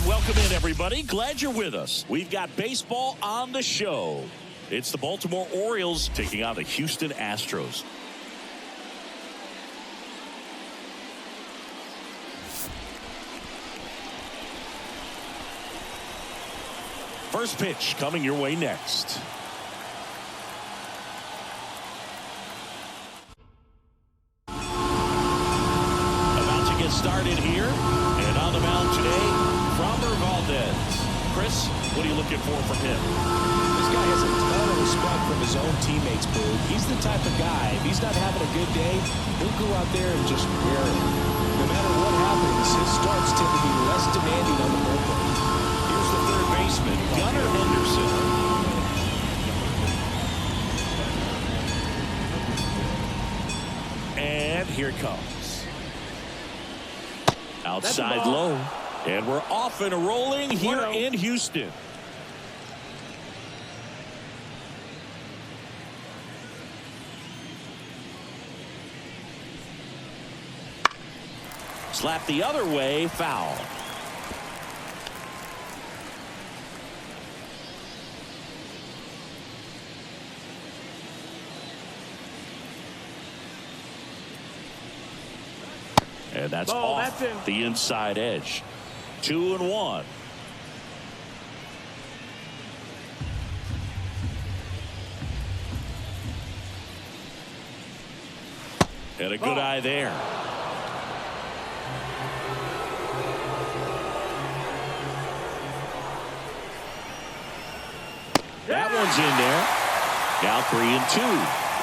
Welcome in, everybody. Glad you're with us. We've got baseball on the show. It's the Baltimore Orioles taking on the Houston Astros. First pitch coming your way next. About to get started here. And on the mound today, Framber Valdez. Chris, what are you looking for from him? This guy has a ton of respect from his own teammates, Boo. He's the type of guy, if he's not having a good day, he'll go out there and just wear it. No matter what happens, his starts tend to be less demanding on the bullpen. Here's the third baseman, Gunnar Henderson. And here it comes. Outside low. And we're off and rolling here in Houston. Slap the other way, foul. And that's off the inside edge. 2-1. And a good eye there. That one's in there. Now 3-2.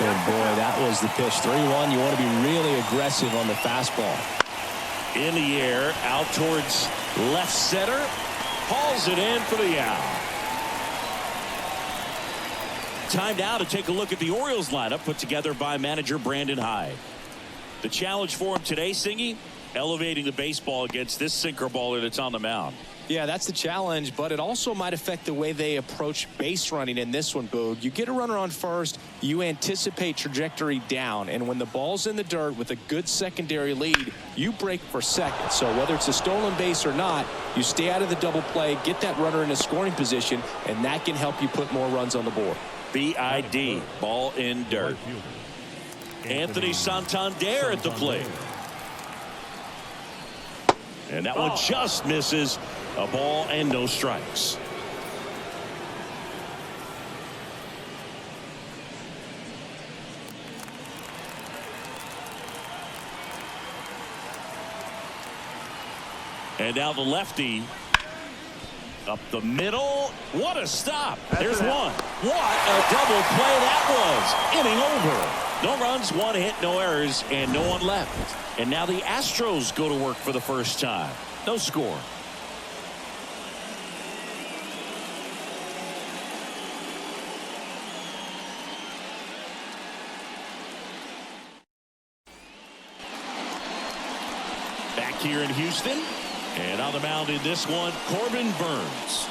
And boy, that was the pitch. 3-1. You want to be really aggressive on the fastball. In the air, out towards left center. Hauls it in for the out. Time now to take a look at the Orioles lineup put together by manager Brandon Hyde. The challenge for him today, Singy, elevating the baseball against this sinker baller that's on the mound. Yeah, that's the challenge, but it also might affect the way they approach base running in this one, Boog. You get a runner on first, you anticipate trajectory down, and when the ball's in the dirt with a good secondary lead, you break for second. So whether it's a stolen base or not, you stay out of the double play, get that runner in a scoring position, and that can help you put more runs on the board. BID, ball in dirt. Anthony Santander at the plate. And that one just misses. A ball and no strikes. And now the lefty up the middle. What a stop. There's one. What a double play that was. Inning over. No runs, one hit, no errors, and no one left. And now the Astros go to work for the first time. No score. Back here in Houston, and on the mound in this one, Corbin Burns.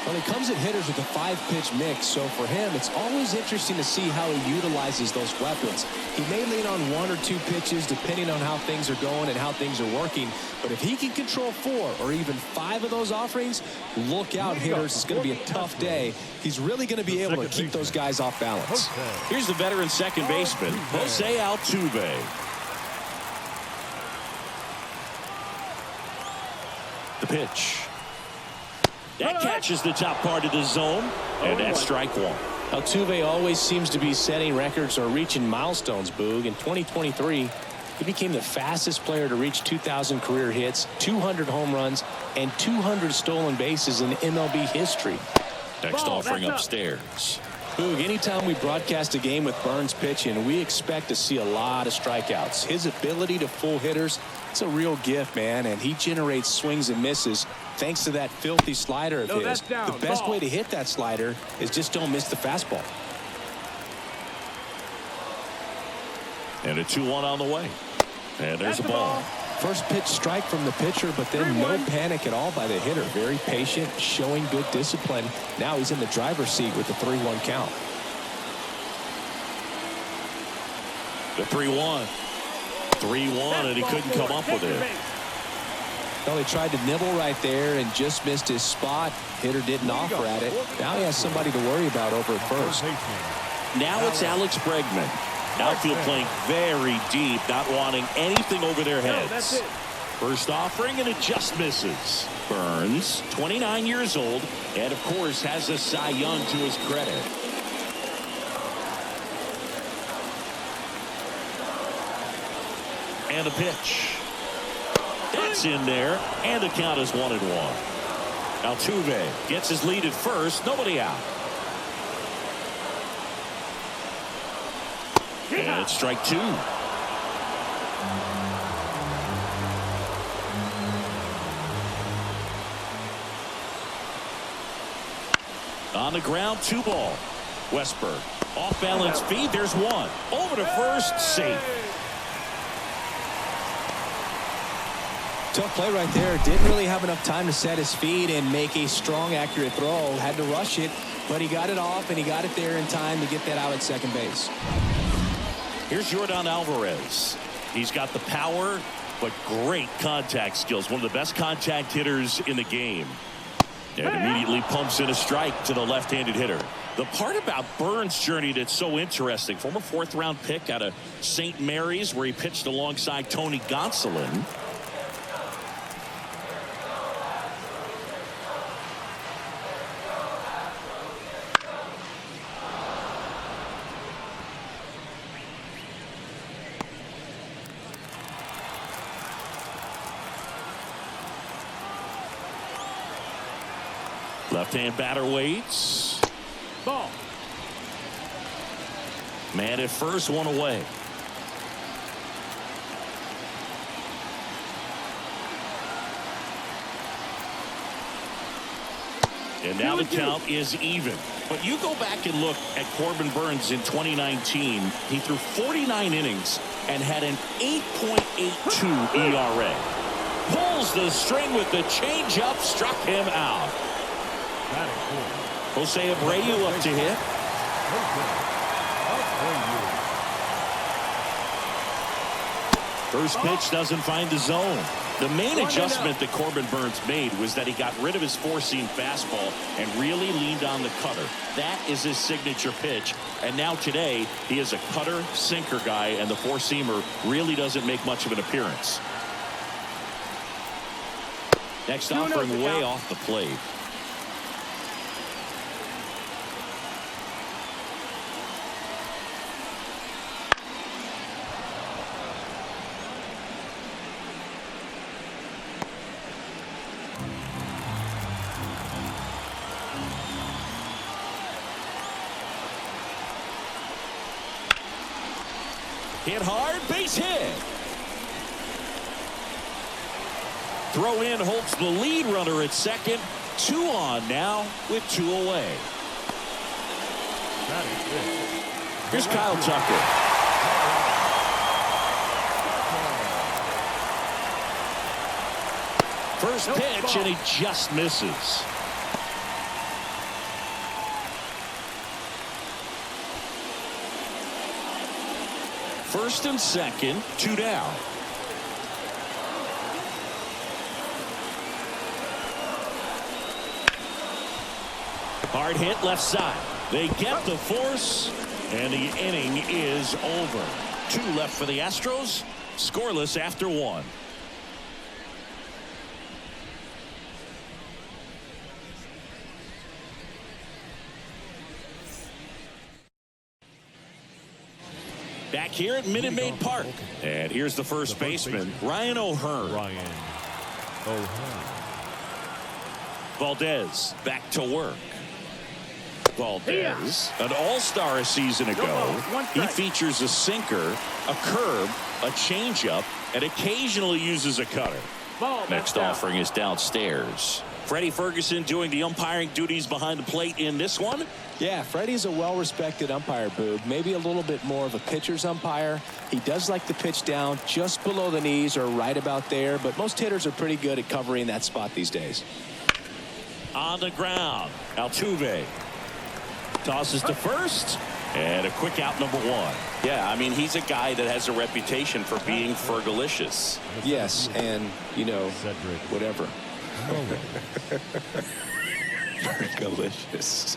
Well, he comes at hitters with a 5-pitch mix, so for him, it's always interesting to see how he utilizes those weapons. He may lean on 1 or 2 pitches depending on how things are going and how things are working, but if he can control 4 or even 5 of those offerings, look out, hitters. It's going to be a tough day. He's really going to be able to keep those guys off balance. Here's the veteran second baseman, Jose Altuve. The pitch. That catches the top part of the zone, and that's strike one. Altuve always seems to be setting records or reaching milestones, Boog. In 2023, he became the fastest player to reach 2,000 career hits, 200 home runs, and 200 stolen bases in MLB history. Next offering upstairs. Boog, anytime we broadcast a game with Burns pitching, we expect to see a lot of strikeouts. His ability to fool hitters, it's a real gift, man, and he generates swings and misses thanks to that filthy slider of his. The best way to hit that slider is just don't miss the fastball. And a 2-1 on the way. And there's a ball. First pitch strike from the pitcher, but then no panic at all by the hitter. Very patient, showing good discipline. Now he's in the driver's seat with the 3-1 count. The 3-1. 3-1, and he couldn't come up with it. Well, he tried to nibble right there and just missed his spot. Hitter didn't offer at it. Now he has somebody to worry about over at first. Now it's Alex Bregman. Outfield playing very deep, not wanting anything over their heads. First offering, and it just misses. Burns, 29 years old, and of course has a Cy Young to his credit. And a pitch. That's in there, and the count is 1-1. Altuve gets his lead at first, nobody out. And it's strike 2. On the ground, 2 ball. Westberg, off balance feed, there's 1. Over to first, safe. Tough play right there. Didn't really have enough time to set his feet and make a strong, accurate throw. Had to rush it, but he got it off, and he got it there in time to get that out at second base. Here's Yordan Alvarez. He's got the power, but great contact skills. One of the best contact hitters in the game. And immediately pumps in a strike to the left-handed hitter. The part about Burns' journey that's so interesting, former 4th-round pick out of St. Mary's, where he pitched alongside Tony Gonsolin. Left-hand batter waits. Ball. Man at first, 1 away. And now the count is even. But you go back and look at Corbin Burns in 2019. He threw 49 innings and had an 8.82 ERA. Pulls the string with the changeup, struck him out. Jose Abreu up to hit. First pitch doesn't find the zone. The main adjustment that Corbin Burns made was that he got rid of his 4-seam fastball and really leaned on the cutter. That is his signature pitch. And now today, he is a cutter sinker guy, and the 4-seamer really doesn't make much of an appearance. Next offering way off the plate. Hit hard, base hit. Throw in holds the lead runner at second. 2 on now with 2 away. Here's Kyle Tucker. First pitch, and he just misses. First and second, 2 down. Hard hit left side. They get the force, and the inning is over. 2 left for the Astros, scoreless after 1. Back here at Minute Maid Park. And here's the first baseman, Ryan O'Hearn. Valdez back to work. Valdez, an all-star a season ago. He features a sinker, a curve, a changeup, and occasionally uses a cutter. Next offering is downstairs. Freddie Ferguson doing the umpiring duties behind the plate in this one. Yeah, Freddie's a well-respected umpire, Boog. Maybe a little bit more of a pitcher's umpire. He does like to pitch down just below the knees or right about there, but most hitters are pretty good at covering that spot these days. On the ground, Altuve tosses to first, And a quick out, number one. Yeah, I mean, he's a guy that has a reputation for being fergalicious. Yes, and, you know, whatever. Fergalicious.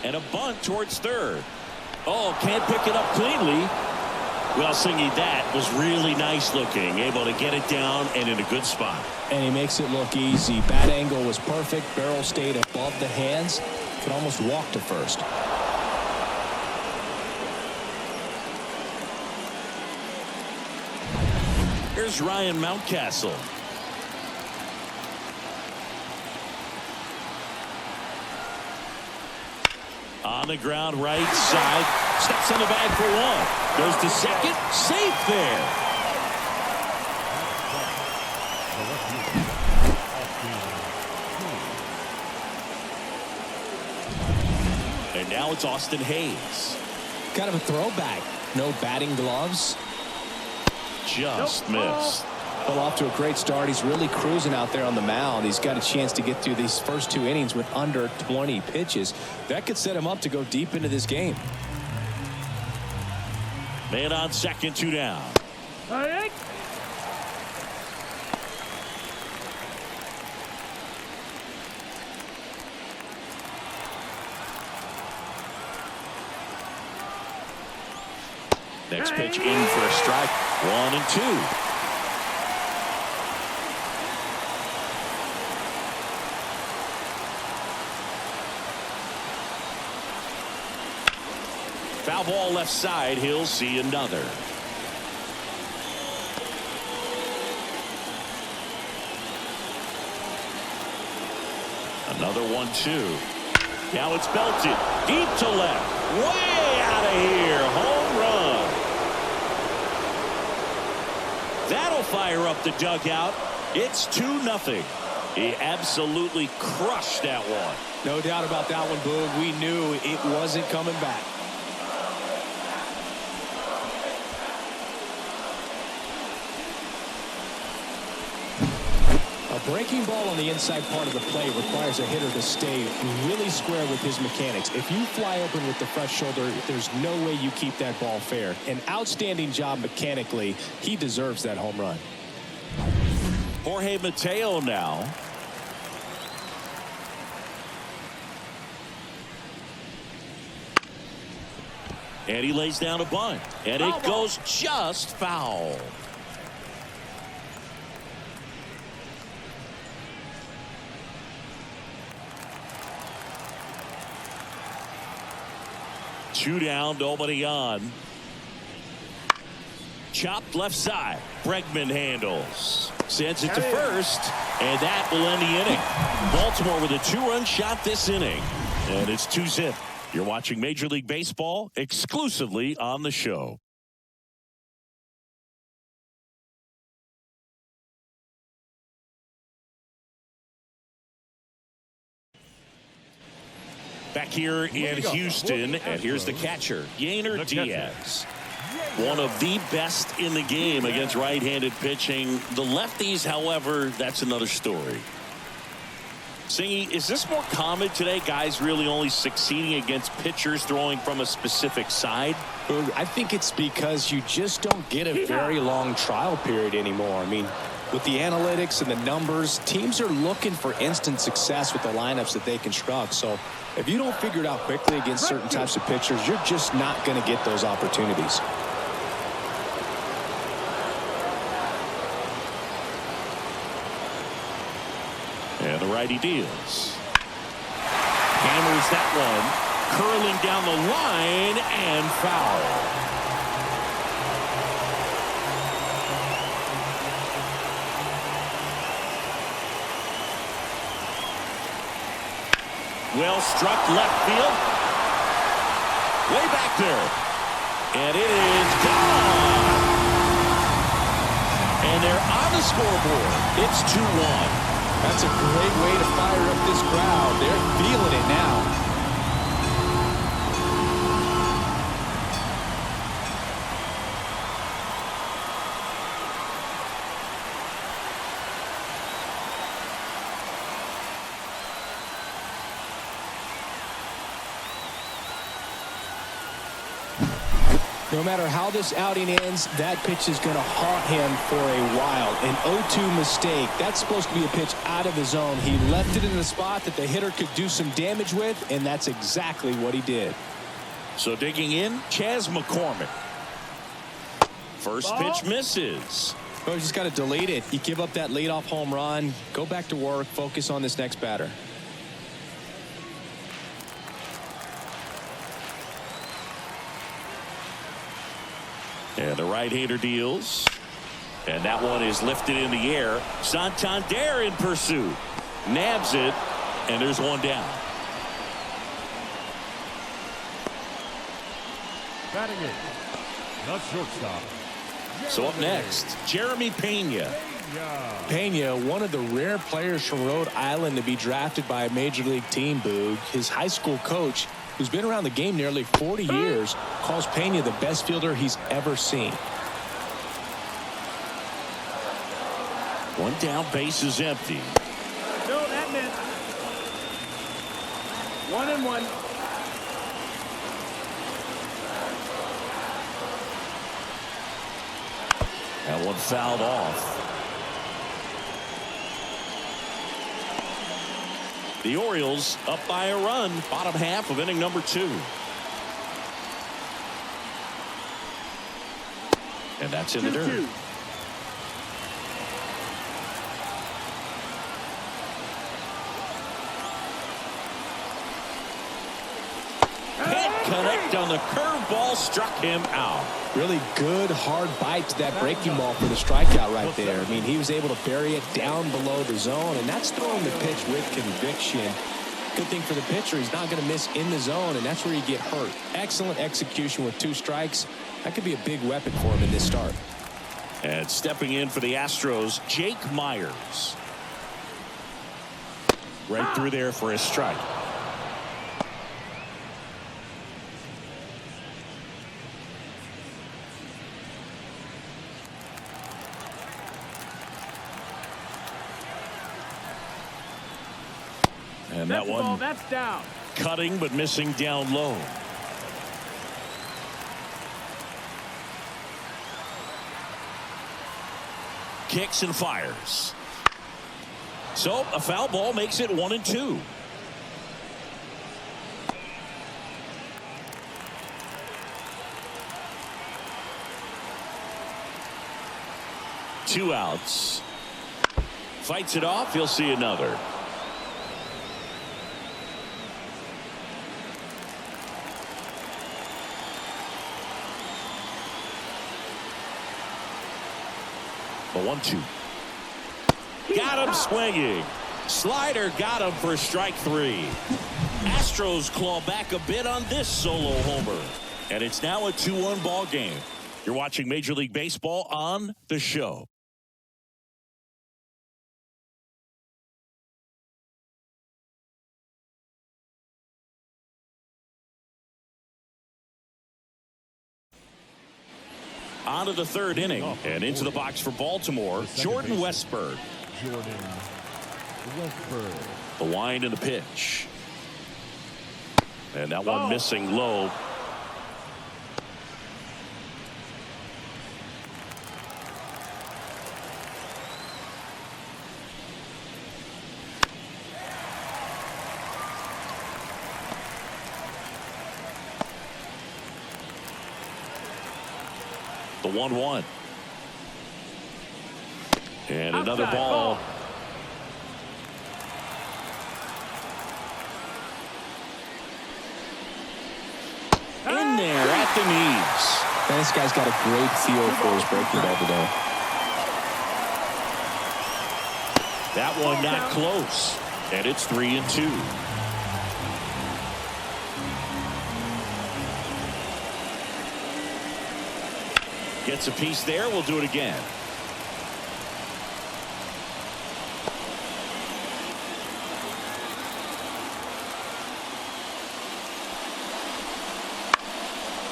And a bunt towards third. Oh, can't pick it up cleanly. Well, Singy, that was really nice looking. Able to get it down and in a good spot. And he makes it look easy. Bat angle was perfect. Barrel stayed above the hands. Could almost walk to first. Here's Ryan Mountcastle. On the ground, right side. Steps on the bag for one. Goes to second. Safe there. And now it's Austin Hayes. Kind of a throwback. No batting gloves. Just missed. Well, off to a great start. He's really cruising out there on the mound. He's got a chance to get through these first 2 innings with under 20 pitches. That could set him up to go deep into this game. Man on second, 2 down. Next pitch in for a strike. 1-2. Foul ball left side. He'll see another. Another 1-2. Now it's belted deep to left. Way out of here. Home run. That'll fire up the dugout. It's 2-0. He absolutely crushed that one. No doubt about that one, Boog. We knew it wasn't coming back. A breaking ball on the inside part of the plate requires a hitter to stay really square with his mechanics. If you fly open with the fresh shoulder, there's no way you keep that ball fair. An outstanding job mechanically. He deserves that home run. Jorge Mateo now. And he lays down a bunt. And it goes just foul. Two down, nobody on. Chopped left side. Bregman handles. Sends it to first. And that will end the inning. Baltimore with a 2-run shot this inning. And it's 2-0. You're watching Major League Baseball exclusively on the show. Back here in Houston, and here's the catcher, Yainer Diaz. One of the best in the game against right-handed pitching. The lefties, however, that's another story. Singy, is this more common today? Guys really only succeeding against pitchers throwing from a specific side? I think it's because you just don't get a very long trial period anymore. I mean, with the analytics and the numbers, teams are looking for instant success with the lineups that they construct. So if you don't figure it out quickly against certain types of pitchers, you're just not going to get those opportunities. And the righty deals. Hammers that one. Curling down the line and foul. Well struck left field. Way back there. And it is gone. And they're on the scoreboard. It's 2-1. That's a great way to fire up this crowd. They're feeling it now. No matter how this outing ends, that pitch is going to haunt him for a while. An 0-2 mistake. That's supposed to be a pitch out of the zone. He left it in the spot that the hitter could do some damage with, and that's exactly what he did. So digging in, Chas McCormick. First pitch misses. Oh, you just got to delete it. You give up that leadoff home run. Go back to work. Focus on this next batter. And the right-hander deals. And that one is lifted in the air. Santander in pursuit. Nabs it. And there's one down. Batting it, the shortstop. So up next, Jeremy Pena. Pena, one of the rare players from Rhode Island to be drafted by a major league team, Boog. His high school coach, who's been around the game nearly 40 years, calls Pena the best fielder he's ever seen. One down, base is empty. No, that meant 1-1. That one fouled off. The Orioles up by a run, bottom half of inning number 2. And that's in the dirt. Can't connect on the curveball, struck him out. Really good, hard bite to that breaking ball for the strikeout right there. I mean, he was able to bury it down below the zone, and that's throwing the pitch with conviction. Good thing for the pitcher, he's not going to miss in the zone, and that's where you get hurt. Excellent execution with 2 strikes. That could be a big weapon for him in this start. And stepping in for the Astros, Jake Myers. Right through there for a strike. And that one That's down. cutting but missing down low. Kicks and fires. So a foul ball makes it 1-2. Two outs. Fights it off. He'll see another. The 1-2. Got him swinging. Slider got him for strike 3. Astros claw back a bit on this solo homer. And it's now a 2-1 ball game. You're watching Major League Baseball on The Show. On to the 3rd inning and into the box for Baltimore, Jordan Westburg. The wind and the pitch. And that one missing low. The 1-1. And another ball. In there at the knees. And this guy's got a great feel for his breaking ball today. That one not close. And it's 3-2. Gets a piece there. We'll do it again.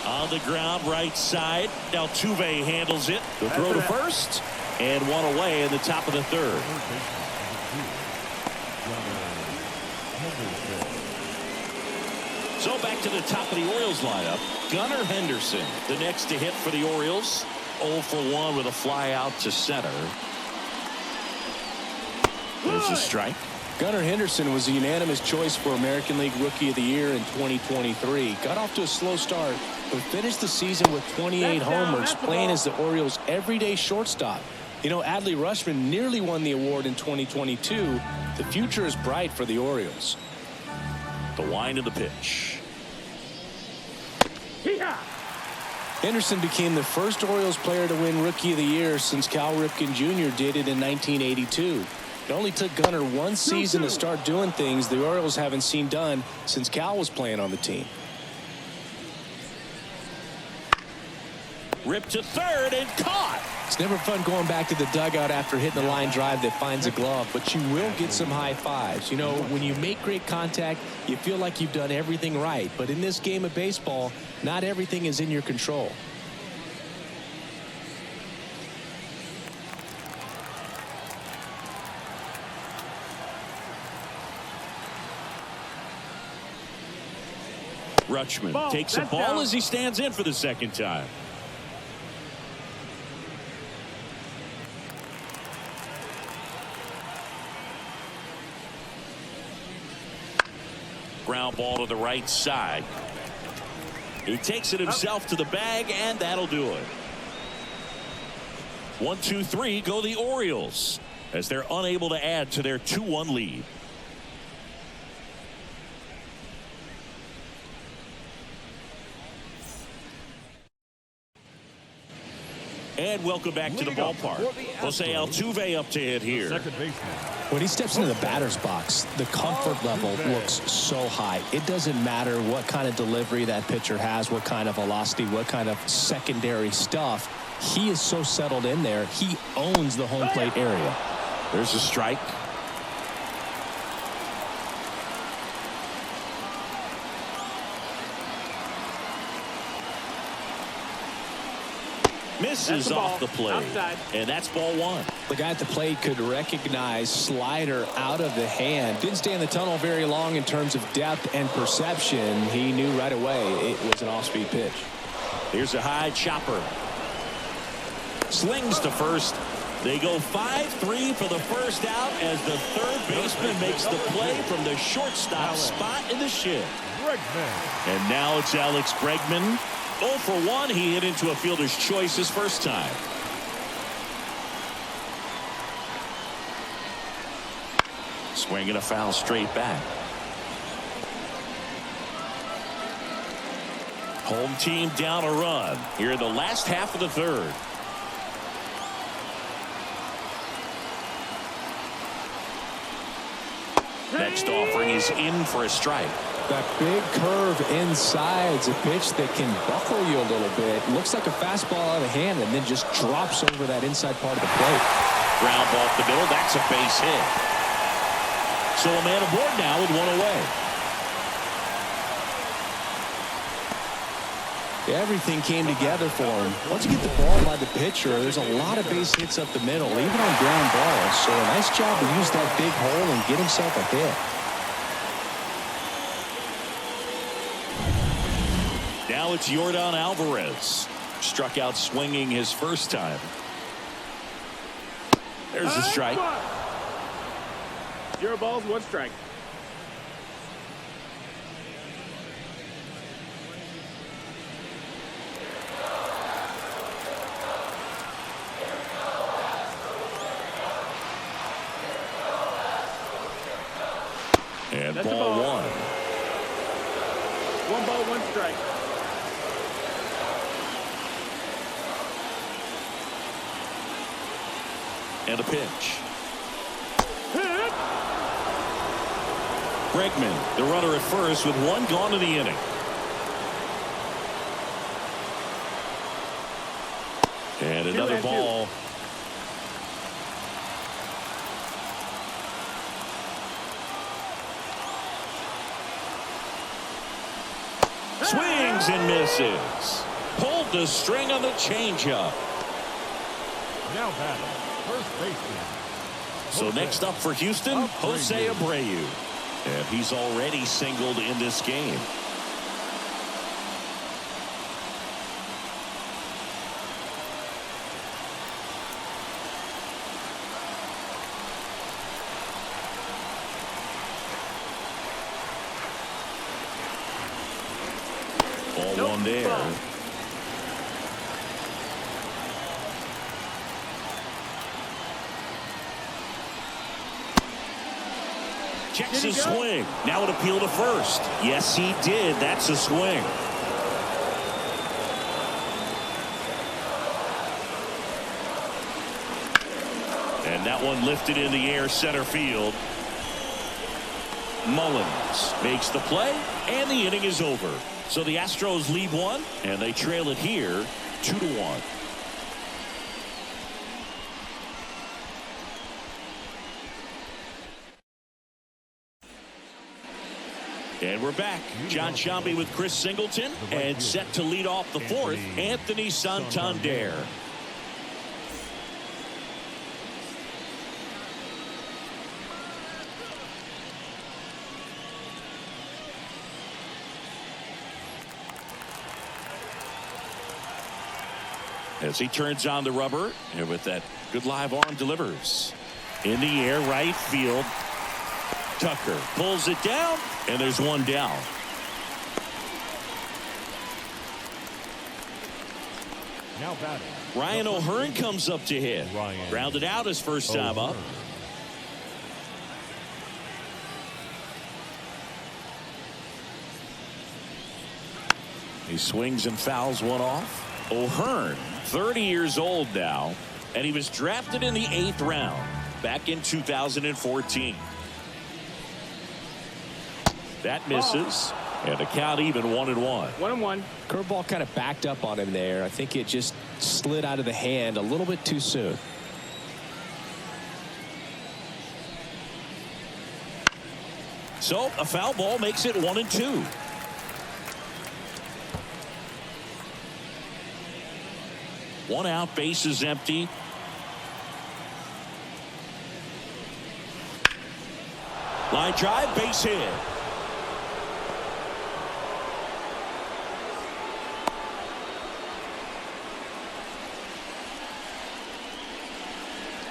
On the ground, right side. Altuve handles it. The throw to first. And one away in the top of the 3rd. So back to the top of the Orioles lineup. Gunnar Henderson, the next to hit for the Orioles. 0 for 1 with a fly out to center. There's a strike. Gunnar Henderson was a unanimous choice for American League Rookie of the Year in 2023. Got off to a slow start, but finished the season with 28 homers, playing as the Orioles' everyday shortstop. You know, Adley Rutschman nearly won the award in 2022. The future is bright for the Orioles. The wind of the pitch. Henderson became the first Orioles player to win Rookie of the Year since Cal Ripken Jr. did it in 1982. It only took Gunnar one season to start doing things the Orioles haven't seen done since Cal was playing on the team. Ripped to third and caught. It's never fun going back to the dugout after hitting a line drive that finds a glove, but you will get some high fives. You know, when you make great contact, you feel like you've done everything right. But in this game of baseball, not everything is in your control. Rutschman takes a ball as he stands in for the second time. Ground ball to the right side. He takes it himself to the bag, and that'll do it. 1-2-3 go the Orioles as they're unable to add to their 2-1 lead. And welcome back to the ballpark. Jose Altuve up to hit here. When he steps into the batter's box, the comfort level looks so high. It doesn't matter what kind of delivery that pitcher has, what kind of velocity, what kind of secondary stuff. He is so settled in there. He owns the home plate area. There's a strike. Misses off the plate. Outside. And that's ball one. The guy at the plate could recognize slider out of the hand. Didn't stay in the tunnel very long in terms of depth and perception. He knew right away it was an off-speed pitch. Here's a high chopper. Slings to first. They go 5-3 for the first out as the third baseman makes the play from the shortstop spot in the shed. And now it's Alex Bregman. 0 for 1. He hit into a fielder's choice his first time. Swinging a foul straight back. Home team down a run here in the last half of the third. Next offering is in for a strike. That big curve inside's a pitch that can buckle you a little bit. Looks like a fastball out of hand and then just drops over that inside part of the plate. Ground ball up the middle. That's a base hit. So a man aboard now with one away. Everything came together for him. Once you get the ball by the pitcher, there's a lot of base hits up the middle, even on ground balls. So a nice job to use that big hole and get himself a hit. Now it's Yordan Alvarez. Struck out swinging his first time. There's a strike. 0 balls, 1 strike. And That's ball 1. 1 ball, 1 strike. And a pitch. Bregman, the runner at first with 1 gone in the inning. And another ball. Swings and misses. Pulled the string on the changeup. Now batting, first baseman. So next up for Houston, Jose Abreu. And he's already singled in this game. Ball one there. Ball. Checks his swing. Now an appeal to first. Yes, he did. That's a swing. And that one lifted in the air center field. Mullins makes the play, and the inning is over. So the Astros lead one, and they trail it here 2-1. And we're back. John Sciambi with Chris Singleton, and set to lead off the fourth, Anthony Santander. As he turns on the rubber, and with that good live arm delivers. In the air, right field. Tucker pulls it down, and there's one down. Now batting. Ryan O'Hearn comes up to hit. Grounded out his first time up. He swings and fouls one off. O'Hearn, 30 years old now, and he was drafted in the 8th round back in 2014. That misses, and the count even 1-1. 1-1. Curveball kind of backed up on him there. I think it just slid out of the hand a little bit too soon. So a foul ball makes it 1-2. One out, base is empty. Line drive, base hit.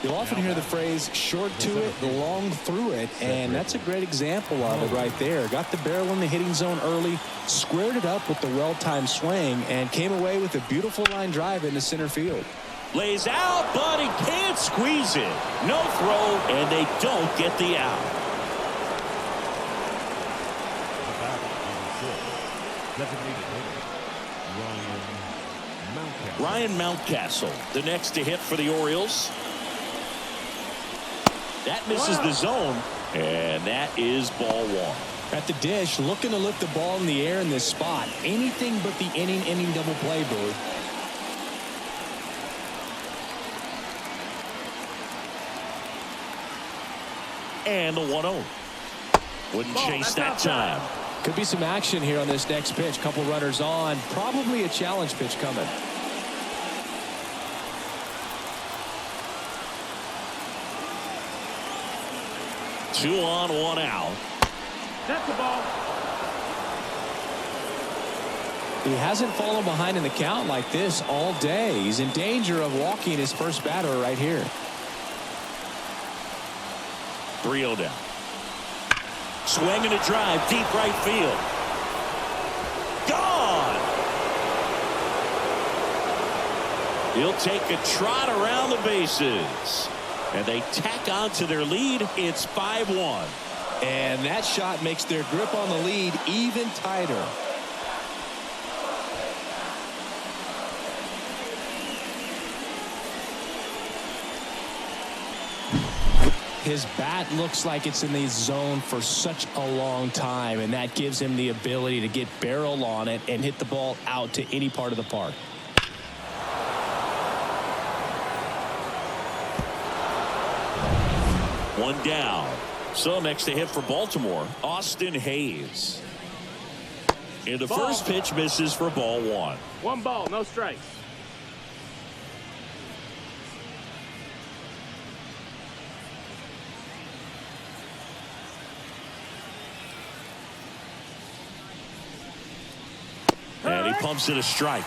You'll often hear the phrase short to it, long through it, and that's a great example of it right there. Got the barrel in the hitting zone early, squared it up with the well-timed swing, and came away with a beautiful line drive into center field. Lays out, but he can't squeeze it. No throw, and they don't get the out. Ryan Mountcastle, the next to hit for the Orioles. That misses the zone, and that is ball one. At the dish, looking to lift the ball in the air in this spot. Anything but the inning double play, Boo. And the 1-0. Wouldn't chase that time. Could be some action here on this next pitch. Couple runners on. Probably a challenge pitch coming. Two on, one out. That's the ball. He hasn't fallen behind in the count like this all day. He's in danger of walking his first batter right here. 3-0 down. Swing and a drive, deep right field. Gone! He'll take a trot around the bases. And they tack on to their lead. It's 5-1. And that shot makes their grip on the lead even tighter. His bat looks like it's in the zone for such a long time, and that gives him the ability to get barrel on it and hit the ball out to any part of the park. One down. So next to hit for Baltimore, Austin Hayes. And the first pitch misses for ball one. 1 ball, no strikes. And he pumps it a strike.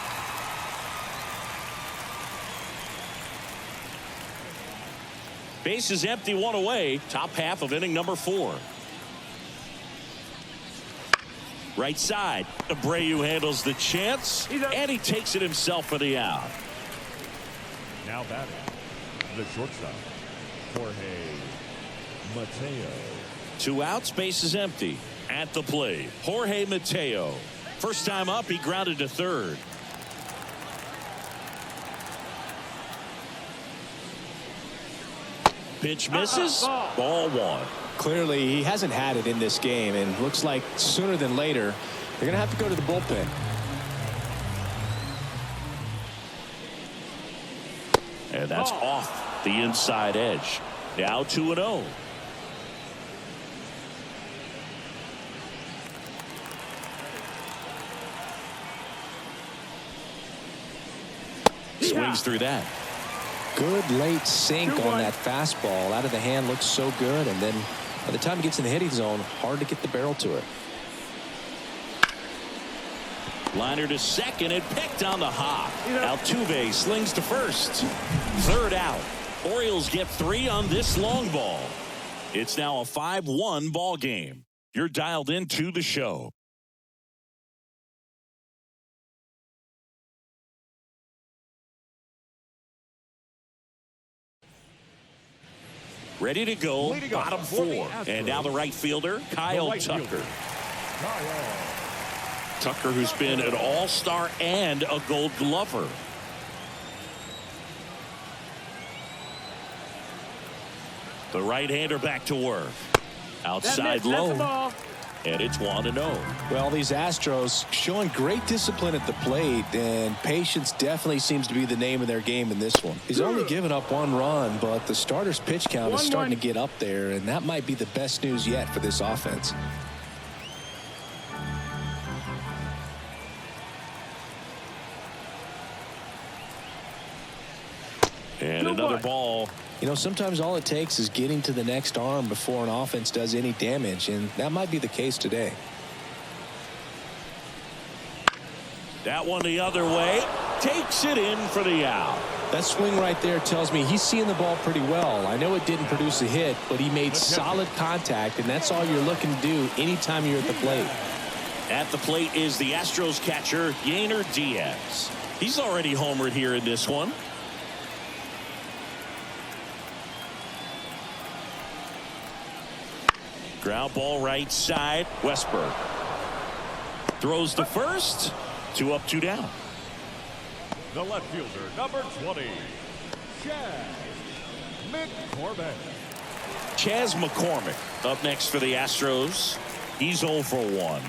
Base is empty, one away. Top half of inning number 4. Right side. Abreu handles the chance, and he takes it himself for the out. Now batting, the shortstop, Jorge Mateo. 2 outs, base is empty. At the plate, Jorge Mateo. First time up, he grounded to third. Pitch misses. Ball 1. Clearly, he hasn't had it in this game, and looks like sooner than later, they're going to have to go to the bullpen. And that's off the inside edge. Now 2-0. Swings through that. Good late sink on that fastball. Out of the hand, looks so good, and then by the time it gets in the hitting zone, hard to get the barrel to it. Liner to second and picked on the hop. Altuve slings to first. Third out. Orioles get 3 on this long ball. It's now a 5-1 ball game. You're dialed into the show. Ready to go, bottom 4. And now the right fielder, Kyle Tucker. Tucker, who's been an all-star and a gold glover. The right-hander back to work. Outside low. And it's 1-0. Well, these Astros showing great discipline at the plate, and patience definitely seems to be the name of their game in this one. He's only given up 1 run, but the starter's pitch count is starting to get up there, and that might be the best news yet for this offense. And another ball. You know, sometimes all it takes is getting to the next arm before an offense does any damage, and that might be the case today. That one the other way. Takes it in for the out. That swing right there tells me he's seeing the ball pretty well. I know it didn't produce a hit, but he made solid contact, and that's all you're looking to do anytime you're at the plate. At the plate is the Astros catcher, Yainer Diaz. He's already homered here in this one. Ground ball right side. Westberg throws to first. 2 up, 2 down. The left fielder, number 20, Chas McCormick up next for the Astros. He's 0 for 1.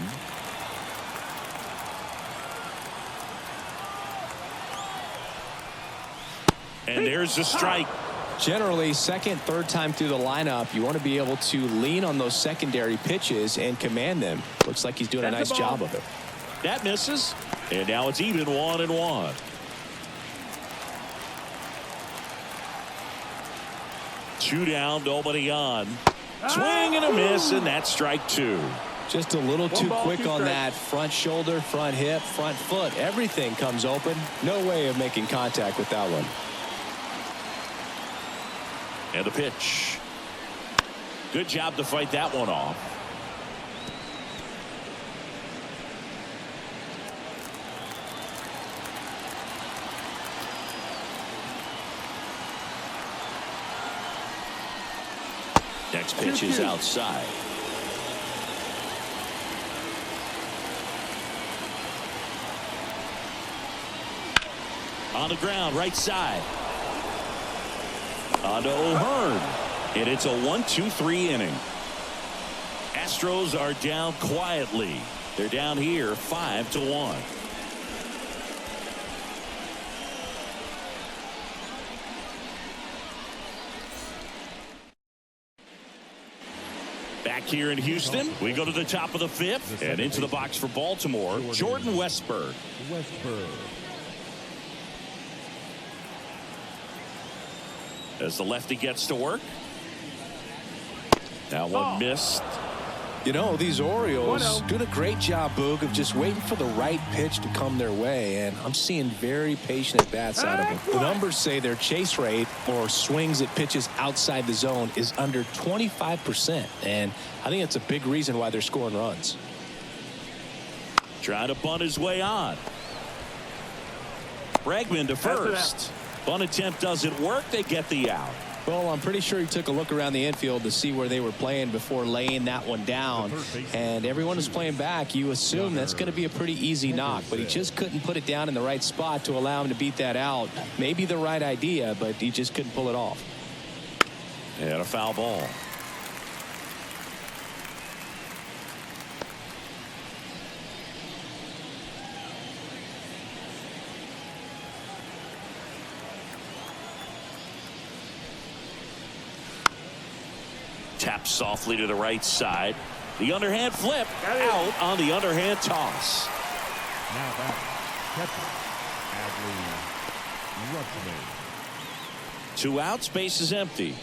And there's a strike. Generally, second, third time through the lineup, you want to be able to lean on those secondary pitches and command them. Looks like he's doing a nice job of it. That misses. And now it's even 1-1. Two down, nobody on. Swing and a miss, and that's strike 2. Just a little too quick on that front shoulder, front hip, front foot. Everything comes open. No way of making contact with that one. And the pitch. Good job to fight that one off. Next pitch is outside. On the ground, right side. On to O'Hearn. And it's a 1-2-3 inning. Astros are down quietly. They're down here 5-1. Back here in Houston, we go to the top of the 5th and into the box for Baltimore, Jordan Westberg. As the lefty gets to work. That one missed. You know, these Orioles doing a great job, Boog, of just waiting for the right pitch to come their way, and I'm seeing very patient at-bats out of them. The numbers say their chase rate, or swings at pitches outside the zone, is under 25%, and I think that's a big reason why they're scoring runs. Trying to bunt his way on. Bregman to first. Bunt attempt doesn't work. They get the out. Well, I'm pretty sure he took a look around the infield to see where they were playing before laying that one down. And everyone is playing back. You assume that's going to be a pretty easy knock, but he just couldn't put it down in the right spot to allow him to beat that out. Maybe the right idea, but he just couldn't pull it off. And a foul ball. Taps softly to the right side. The underhand flip out on the underhand toss. Now back, catcher, Adley Rutschman. 2 outs, base is empty.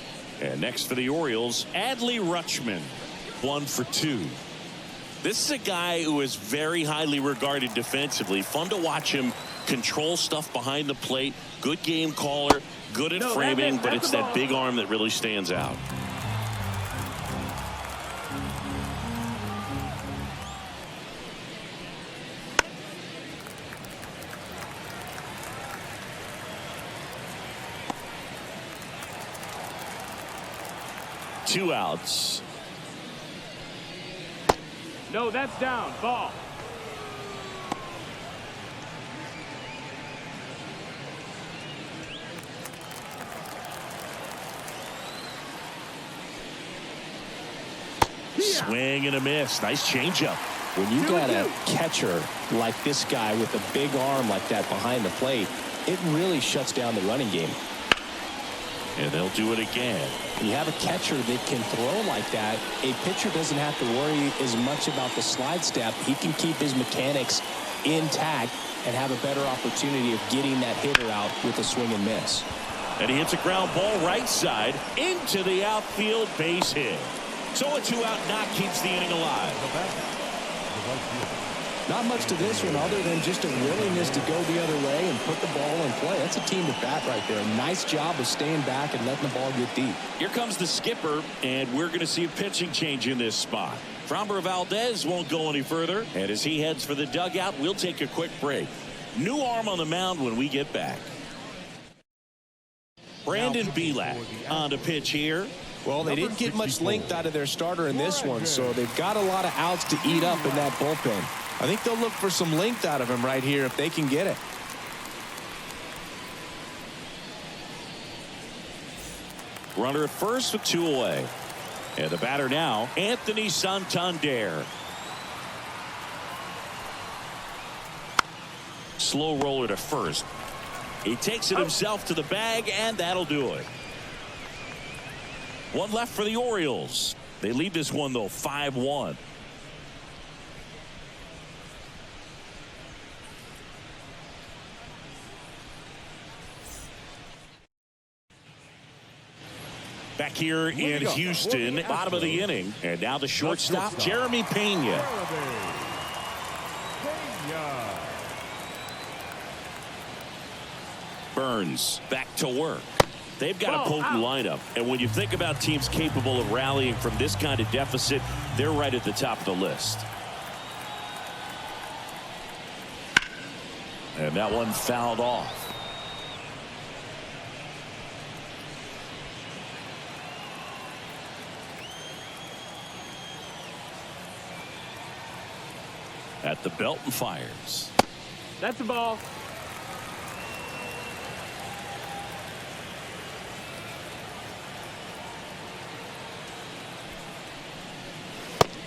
And next for the Orioles, Adley Rutschman. 1 for 2. This is a guy who is very highly regarded defensively. Fun to watch him control stuff behind the plate. Good game caller, good at framing, but it's that big arm that really stands out. Two outs. No, that's down. Ball. Swing and a miss. Nice changeup. When you got a catcher like this guy with a big arm like that behind the plate, it really shuts down the running game. And they'll do it again. When you have a catcher that can throw like that, a pitcher doesn't have to worry as much about the slide step. He can keep his mechanics intact and have a better opportunity of getting that hitter out with a swing and miss. And he hits a ground ball right side into the outfield, base hit. So a 2-out knock keeps the inning alive. Not much to this one other than just a willingness to go the other way and put the ball in play. That's a team at bat right there. Nice job of staying back and letting the ball get deep. Here comes the skipper, and we're going to see a pitching change in this spot. Framber Valdez won't go any further, and as he heads for the dugout, we'll take a quick break. New arm on the mound when we get back. Brandon Bielak on to pitch here. Well, they didn't get much length out of their starter in this one, so they've got a lot of outs to eat up in that bullpen. I think they'll look for some length out of him right here if they can get it. Runner at first with 2 away. And the batter now, Anthony Santander. Slow roller to first. He takes it himself to the bag, and that'll do it. 1 left for the Orioles. They lead this one, though, 5-1. Back here in Houston, bottom of the inning. And now the shortstop, Jeremy Pena. Burns back to work. They've got a potent lineup. And when you think about teams capable of rallying from this kind of deficit, they're right at the top of the list. And that one fouled off. At the belt and fires. That's the ball.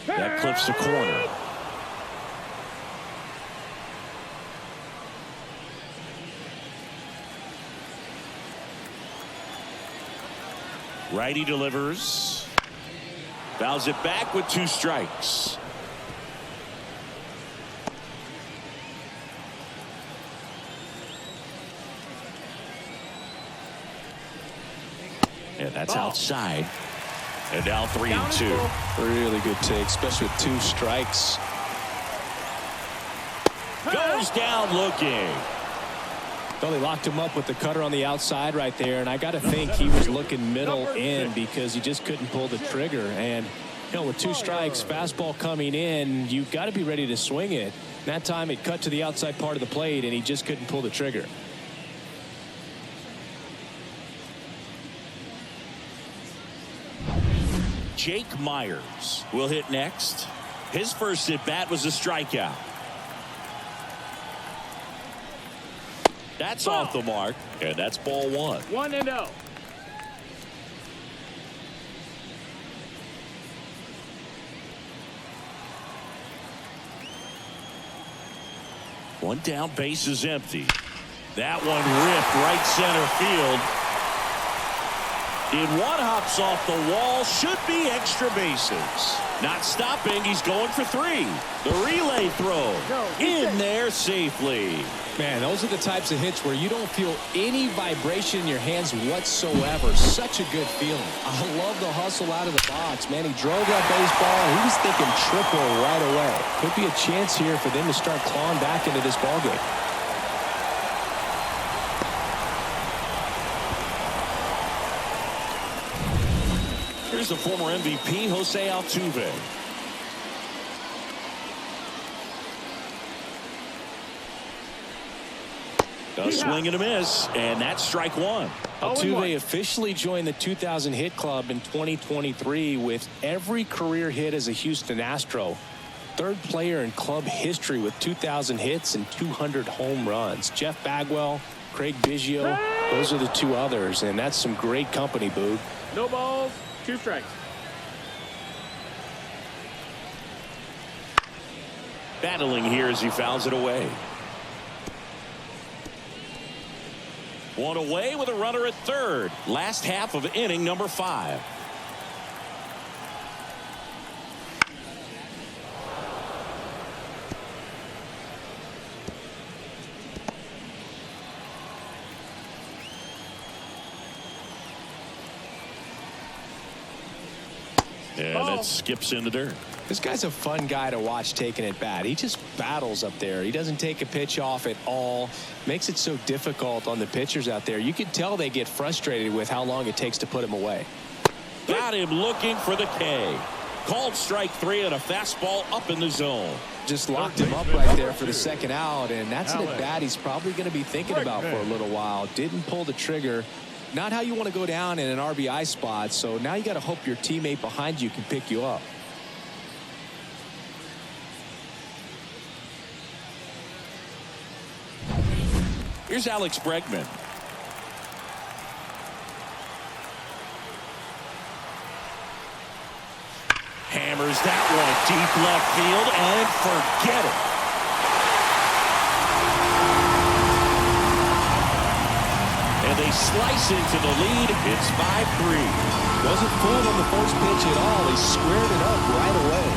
That clips the corner. Righty delivers. Fouls it back with 2 strikes. And that's outside. And now 3-2. Really good take, especially with 2 strikes. Goes down looking. Well, they locked him up with the cutter on the outside right there, and I got to think he was looking middle in because he just couldn't pull the trigger. And, you know, with 2 strikes, fastball coming in, you've got to be ready to swing it. That time it cut to the outside part of the plate, and he just couldn't pull the trigger. Jake Myers will hit next. His first at bat was a strikeout. That's off the mark, and that's ball one. 1-0. One down, base is empty. That one ripped right center field. And one hops off the wall, should be extra bases. Not stopping, he's going for three. The relay throw in there safely. Man, those are the types of hits where you don't feel any vibration in your hands whatsoever. Such a good feeling. I love the hustle out of the box. Man, he drove that baseball, and he was thinking triple right away. Could be a chance here for them to start clawing back into this ballgame. Here's the former MVP, Jose Altuve. A swing and a miss, and that's strike one. Altuve officially joined the 2,000 hit club in 2023 with every career hit as a Houston Astro. Third player in club history with 2,000 hits and 200 home runs. Jeff Bagwell, Craig Biggio, those are the two others, and that's some great company, Boog. No balls, 2 strikes. Battling here as he fouls it away. One away with a runner at third. Last half of inning number 5. And that skips in the dirt. This guy's a fun guy to watch taking at bat. He just battles up there. He doesn't take a pitch off at all. Makes it so difficult on the pitchers out there. You can tell they get frustrated with how long it takes to put him away. Got him looking for the K. Called strike 3 and a fastball up in the zone. Just locked him up right there for the second out, and that's an at bat he's probably going to be thinking about for a little while. Didn't pull the trigger. Not how you want to go down in an RBI spot, so now you got to hope your teammate behind you can pick you up. Here's Alex Bregman. Hammers that one deep left field and forget it. And they slice into the lead. It's 5-3. Wasn't fooled on the first pitch at all. He squared it up right away.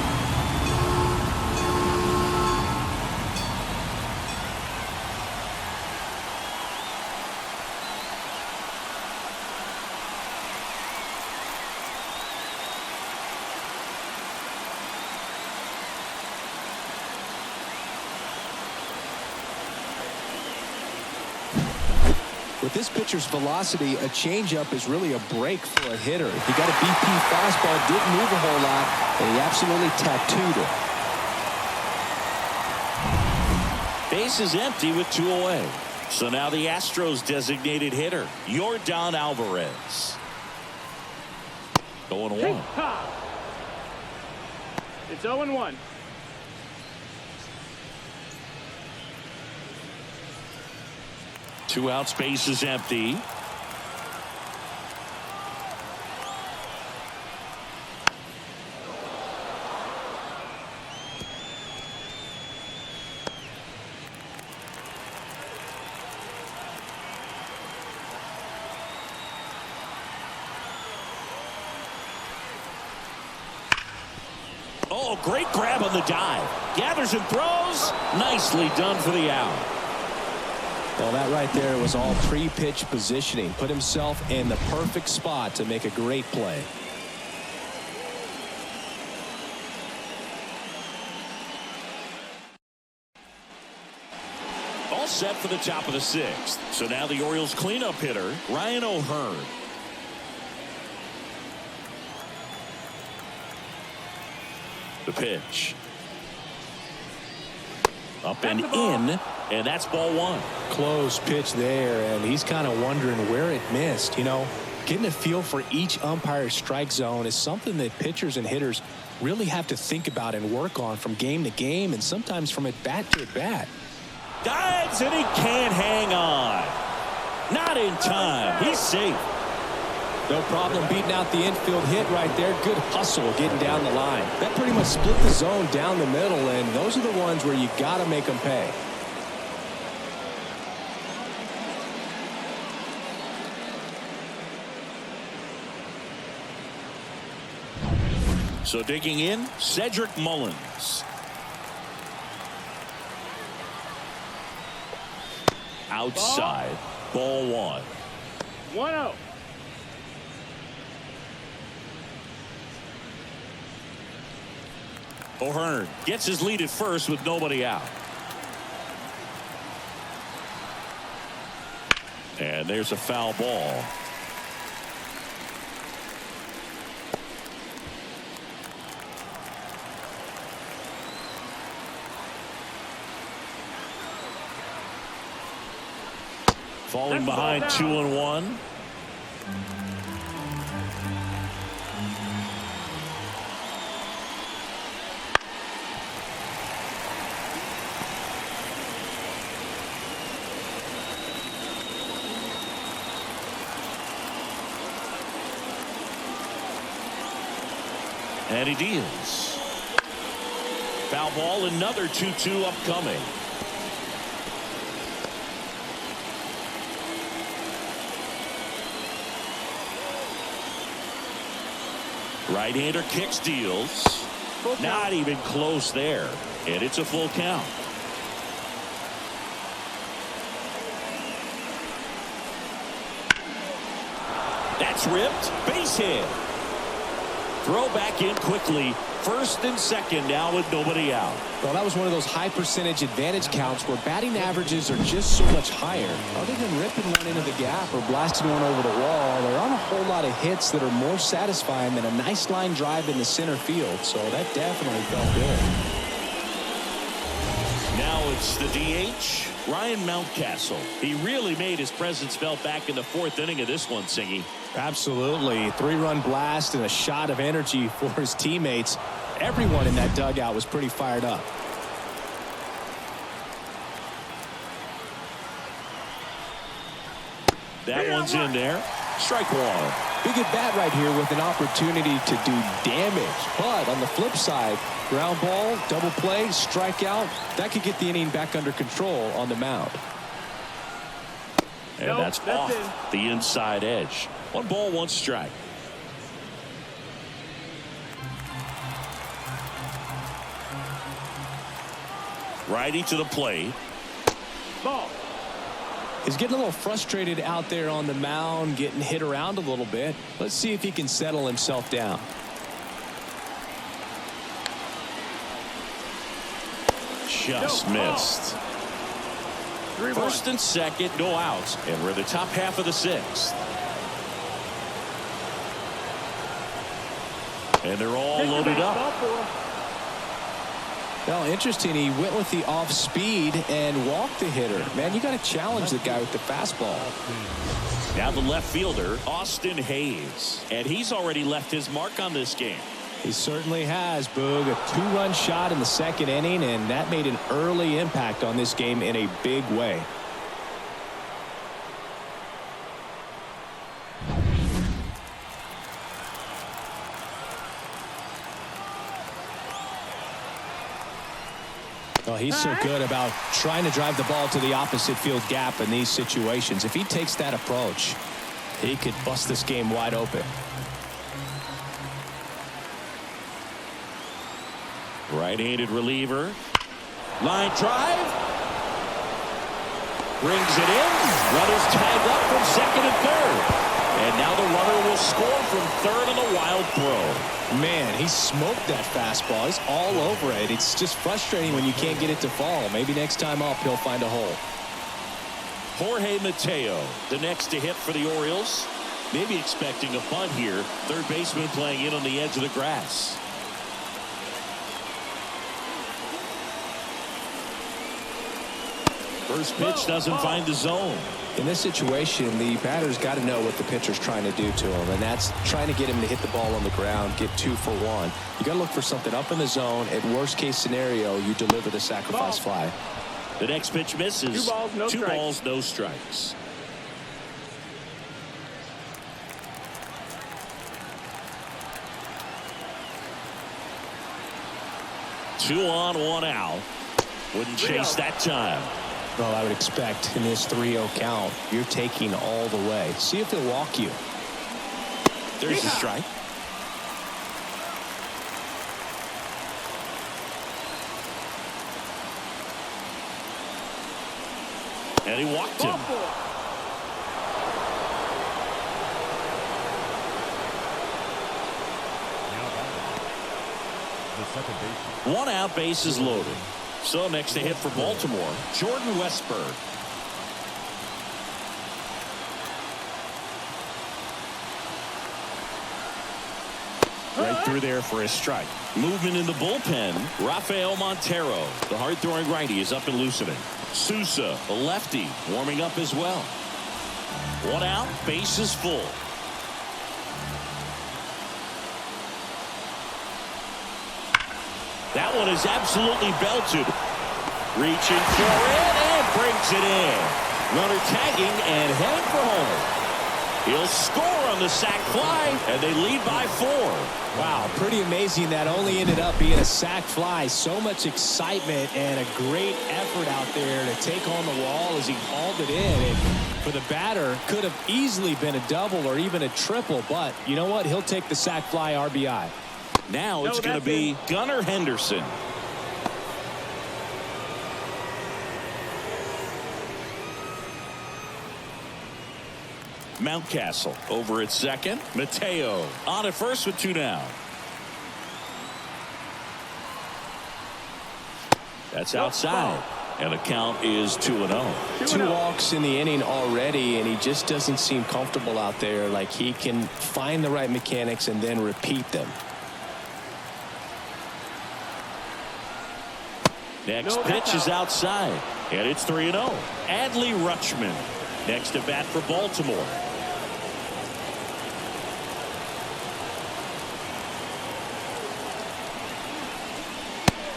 With this pitcher's velocity, a changeup is really a break for a hitter. He got a BP fastball, didn't move a whole lot, and he absolutely tattooed it. Base is empty with 2 away. So now the Astros designated hitter, Yordan Alvarez. Going 1. It's 0-1. Two outs, base is empty. Oh, great grab on the dive. Gathers and throws. Nicely done for the out. Well, that right there was all pre-pitch positioning. Put himself in the perfect spot to make a great play. All set for the top of the 6th. So now the Orioles cleanup hitter, Ryan O'Hearn. The pitch. Up and in, and that's ball one. Close pitch there, and he's kind of wondering where it missed. You know, getting a feel for each umpire's strike zone is something that pitchers and hitters really have to think about and work on from game to game, and sometimes from at bat to at bat. Dives, and he can't hang on. Not in time. He's safe. No problem beating out the infield hit right there. Good hustle getting down the line. That pretty much split the zone down the middle, and those are the ones where you got to make them pay. So digging in, Cedric Mullins. Outside, ball one. 1-0. O'Hearn gets his lead at first with nobody out. And there's a foul ball. Falling behind 2-1. And he deals. Foul ball, another 2-2 upcoming. Right-hander kicks, deals. Not even close there. And it's a full count. That's ripped. Base hit. Throw back in quickly. First and second now with nobody out. Well, that was one of those high percentage advantage counts where batting averages are just so much higher. Other than ripping one into the gap or blasting one over the wall, there aren't a whole lot of hits that are more satisfying than a nice line drive in the center field. So that definitely felt good. Now it's the DH, Ryan Mountcastle. He really made his presence felt back in the fourth inning of this one, Singy. Absolutely. 3-run blast and a shot of energy for his teammates. Everyone in that dugout was pretty fired up. That one's in there. Strike one. Big at bat right here with an opportunity to do damage. But on the flip side, ground ball, double play, strikeout, that could get the inning back under control on the mound. And that's off the inside edge. 1 ball, 1 strike. Righty to the plate. Ball. He's getting a little frustrated out there on the mound, getting hit around a little bit. Let's see if he can settle himself down. Just missed. 3-1. First and second, no outs. And we're in the top half of the 6th. And they're all loaded up. Well, interesting. He went with the off speed and walked the hitter. Man, you got to challenge the guy with the fastball. Now the left fielder, Austin Hayes. And he's already left his mark on this game. He certainly has, Boog. A 2-run shot in the second inning, and that made an early impact on this game in a big way. Well, he's so good about trying to drive the ball to the opposite field gap in these situations. If he takes that approach, he could bust this game wide open. Right-handed reliever. Line drive. Brings it in. Runners tagged up from second and third. And now the runner will score from third on a wild throw. Man, he smoked that fastball. He's all over it. It's just frustrating when you can't get it to fall. Maybe next time up he'll find a hole. Jorge Mateo, the next to hit for the Orioles. Maybe expecting a bunt here. Third baseman playing in on the edge of the grass. First pitch doesn't find the zone. In this situation, the batter's got to know what the pitcher's trying to do to him, and that's trying to get him to hit the ball on the ground, get 2 for 1. You got to look for something up in the zone. At worst case scenario, you deliver the sacrifice fly. The next pitch misses. 2 balls, no Two strikes. balls, no strikes. Two on, 1 out. Wouldn't chase that time. Well, I would expect in this 3-0 count, you're taking all the way. See if he'll walk you. There's the strike. And he walked him. The second baseman. 1 out, bases loaded. So next to hit for Baltimore, Jordan Westburg. Right through there for a strike. Movement in the bullpen. Rafael Montero, the hard-throwing righty, is up and loosening. Sousa, the lefty, warming up as well. 1 out, bases full. That one is absolutely belted. Reaching for it and brings it in. Runner tagging and heading for home. He'll score on the sac fly, and they lead by 4. Wow, pretty amazing that only ended up being a sac fly. So much excitement and a great effort out there to take on the wall as he hauled it in. And for the batter, could have easily been a double or even a triple, but you know what? He'll take the sac fly RBI. Now it's going to be Gunnar Henderson. Mountcastle over at second. Mateo on at first with 2 down. That's outside. And the count is 2-0. 2 walks in the inning already, and he just doesn't seem comfortable out there. Like he can find the right mechanics and then repeat them. Next pitch is outside. And it's 3-0. Adley Rutschman next to bat for Baltimore.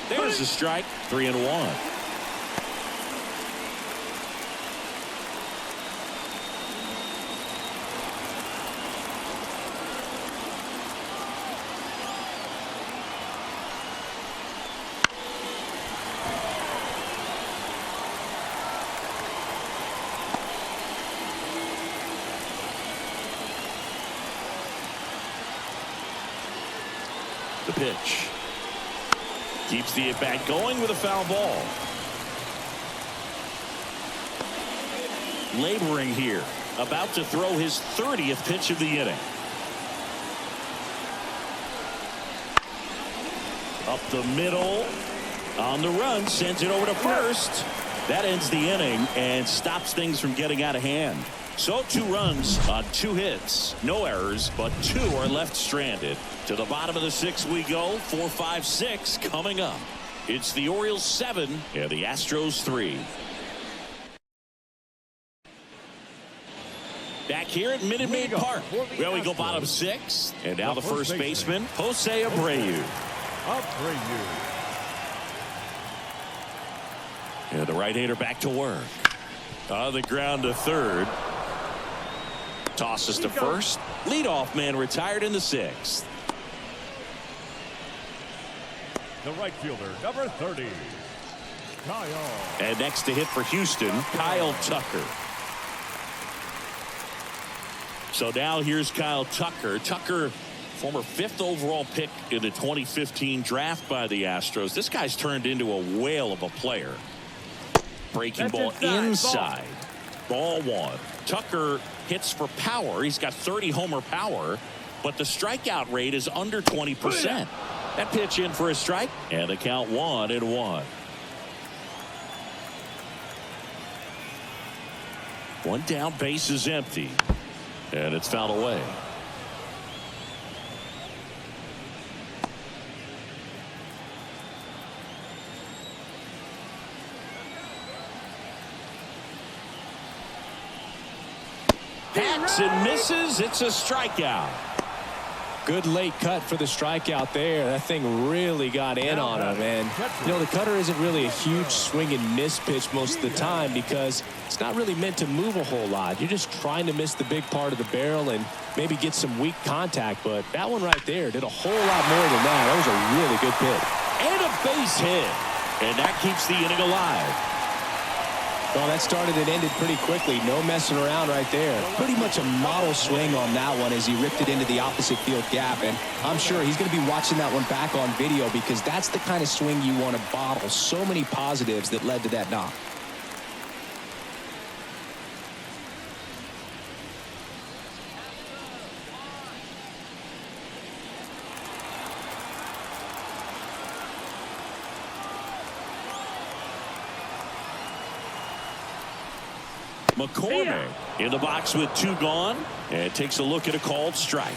There's the strike. 3-1. The pitch. Keeps the at-bat going with a foul ball. Laboring here. About to throw his 30th pitch of the inning. Up the middle. On the run. Sends it over to first. That ends the inning and stops things from getting out of hand. So 2 runs on 2 hits. No errors, but 2 are left stranded. To the bottom of the 6th we go. 4, 5, 6 coming up. It's the Orioles 7 and the Astros 3. Back here at Minute Maid Park. Well, we go bottom 6. And now the first baseman, Jose Abreu. And the right-hander back to work. On the ground to third. Tosses to first. Leadoff man retired in the 6th. The right fielder, number 30, Kyle. And next to hit for Houston, Kyle Tucker. So now here's Kyle Tucker. Tucker, former 5th overall pick in the 2015 draft by the Astros. This guy's turned into a whale of a player. Breaking ball inside. Ball 1. Tucker hits for power. He's got 30 homer power, but the strikeout rate is under 20%. That pitch in for a strike, and the count 1-1. 1 down, base is empty, and it's fouled away. Hacks and misses. It's a strikeout. Good late cut for the strikeout there. That thing really got in on him. And, you know, the cutter isn't really a huge swing and miss pitch most of the time because it's not really meant to move a whole lot. You're just trying to miss the big part of the barrel and maybe get some weak contact. But that one right there did a whole lot more than that. That was a really good pitch. And a base hit. And that keeps the inning alive. Well, that started and ended pretty quickly. No messing around right there. Pretty much a model swing on that one as he ripped it into the opposite field gap. And I'm sure he's going to be watching that one back on video because that's the kind of swing you want to bottle. So many positives that led to that knock. McCormick in the box with 2 gone and takes a look at a called strike.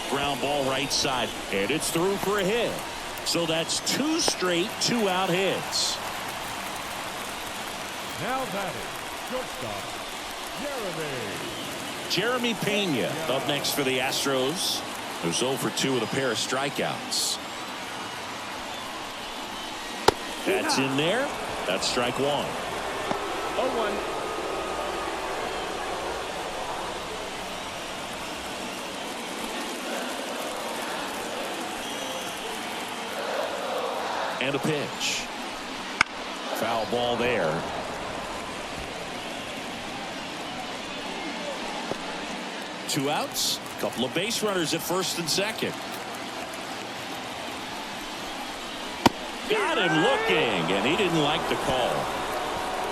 Ground ball right side, and it's through for a hit. So that's 2 straight 2-out hits. Now batting, shortstop, Jeremy Pena up next for the Astros, who's 0 for 2 with a pair of strikeouts. That's in there. That's strike 1. 0-1. And a pitch. Foul ball there. Two outs. Couple of base runners at first and second. Got him looking, and he didn't like the call.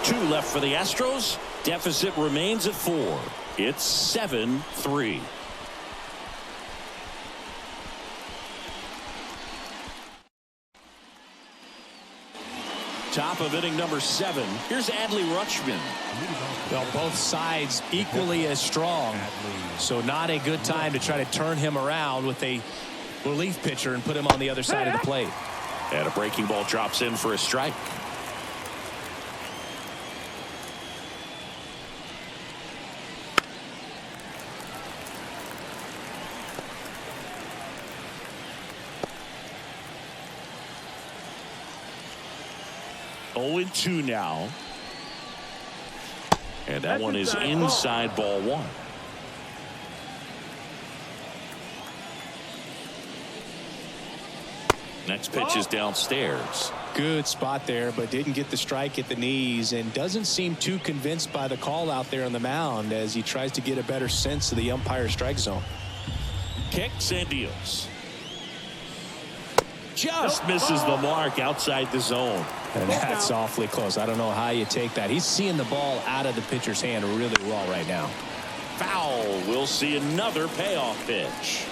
2 left for the Astros. Deficit remains at 4. It's 7-3. Top of inning number 7. Here's Adley Rutschman. Well, both sides equally as strong. So not a good time to try to turn him around with a relief pitcher and put him on the other side of the plate. And a breaking ball drops in for a strike. Oh, 2 now. And that one is inside ball 1. Next pitch is downstairs. Good spot there, but didn't get the strike at the knees and doesn't seem too convinced by the call out there on the mound as he tries to get a better sense of the umpire strike zone. Kicks and deals. Just misses the mark outside the zone. And that's awfully close. I don't know how you take that. He's seeing the ball out of the pitcher's hand really well right now. Foul. We'll see another payoff pitch.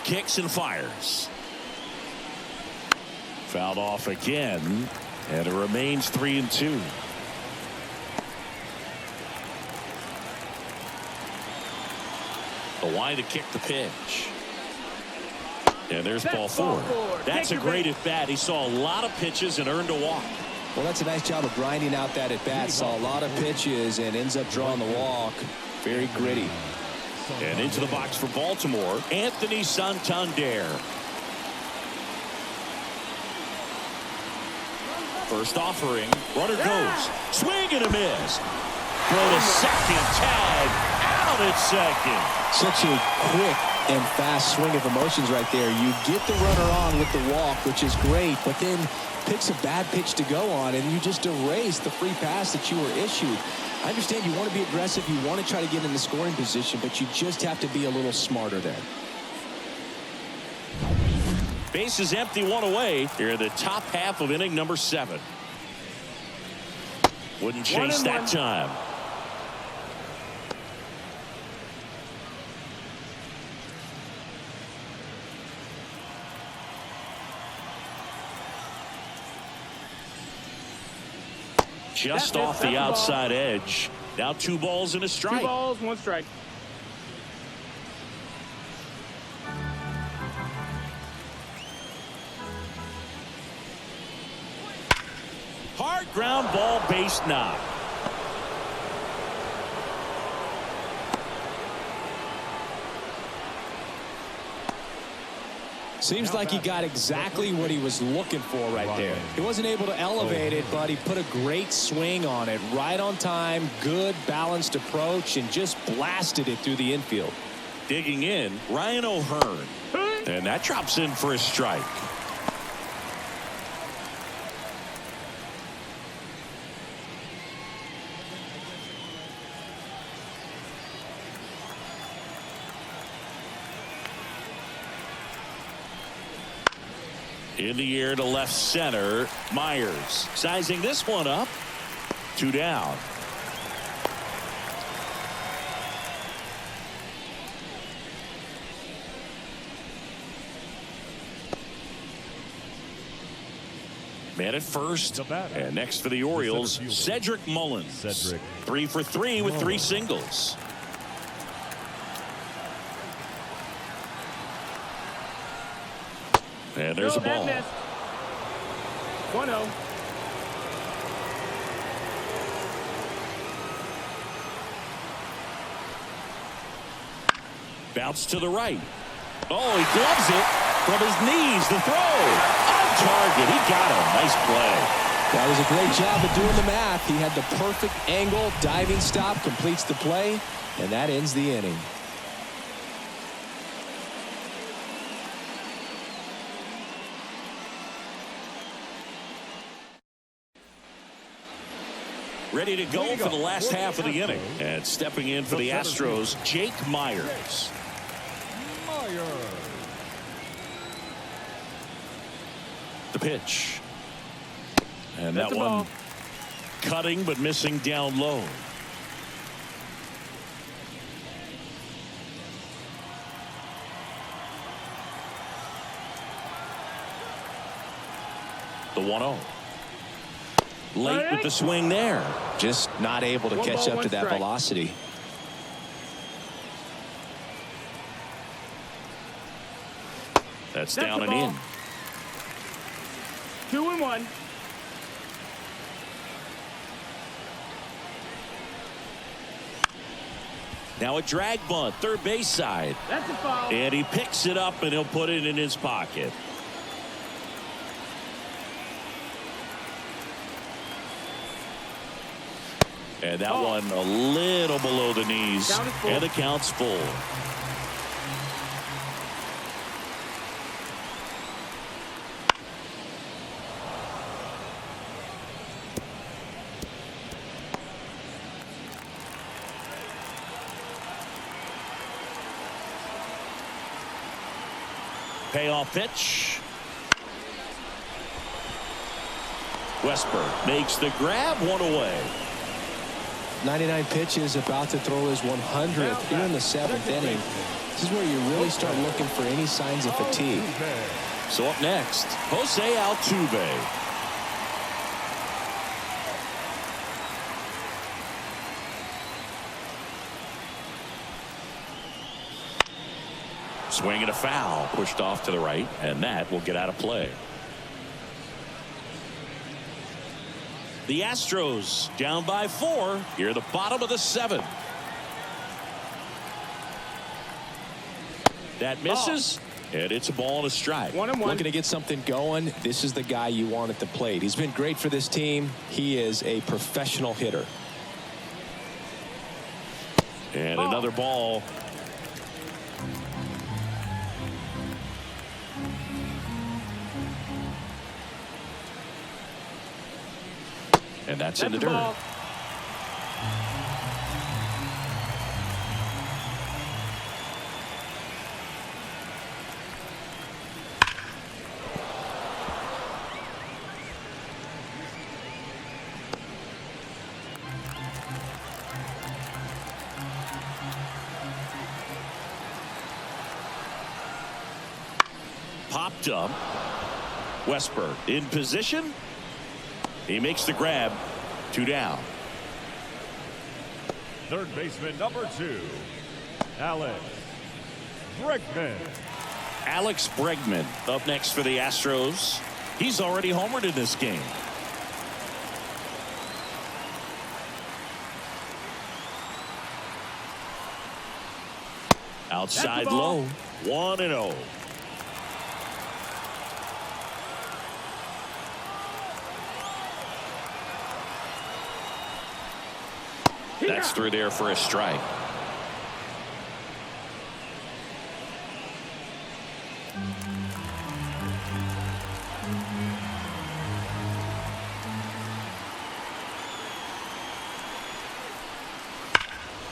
Kicks and fires. Fouled off again, and it remains 3-2. A wide to kick the pitch. And there's ball 4. That's a great at bat. He saw a lot of pitches and earned a walk. Well, that's a nice job of grinding out that at bat. Saw a lot of pitches and ends up drawing the walk. Very gritty. And into the box for Baltimore, Anthony Santander. First offering, runner goes, swing and a miss. Throw to second, tag, out at second. Such a quick and fast swing of emotions right there. You get the runner on with the walk, which is great, but then picks a bad pitch to go on, and you just erase the free pass that you were issued. I understand you want to be aggressive, you want to try to get in the scoring position, but you just have to be a little smarter there. Base is empty, 1 away. Here in the top half of inning number 7. Wouldn't chase that time. just off the outside edge. Now 2 balls and a strike. 2 balls, 1 strike. Hard ground ball, base knock. Seems like he got exactly what he was looking for right there. He wasn't able to elevate it, but he put a great swing on it. Right on time, good balanced approach, and just blasted it through the infield. Digging in, Ryan O'Hearn. And that drops in for a strike. In the air to left center, Myers sizing this one up. 2 down. Man at first, and next for the Orioles, Cedric Mullins. 3 for 3 with 3 singles. And there's a ball. 1-0. Bounce to the right. Oh, he gloves it from his knees. The throw on target. He got him. Nice play. That was a great job of doing the math. He had the perfect angle. Diving stop completes the play, and that ends the inning. Ready to go for the last half of the inning. And stepping in for the Astros, Jake Myers. The pitch. And that one cutting but missing down low. The 1-0. Late with the swing there. Just not able to catch up to that velocity. That's down and in. 2-1. Now a drag bunt, third base side. That's a foul. And he picks it up and he'll put it in his pocket. And that one a little below the knees. And the count's full. Payoff pitch. Westberg makes the grab, 1 away. 99 pitches, about to throw his 100th here in the 7th inning. This is where you really start looking for any signs of fatigue. So up next, Jose Altuve. Swing and a foul, pushed off to the right, and that will get out of play. The Astros down by 4 here at the bottom of the 7th. That misses, and it's a ball and a strike. 1-1. Looking to get something going. This is the guy you want at the plate. He's been great for this team. He is a professional hitter. And another ball. And that's in the dirt. Popped up. Westberg in position. He makes the grab. 2 down. Third baseman number 2, Alex Bregman. Alex Bregman up next for the Astros. He's already homered in this game. Outside low. 1-0. That's through there for a strike.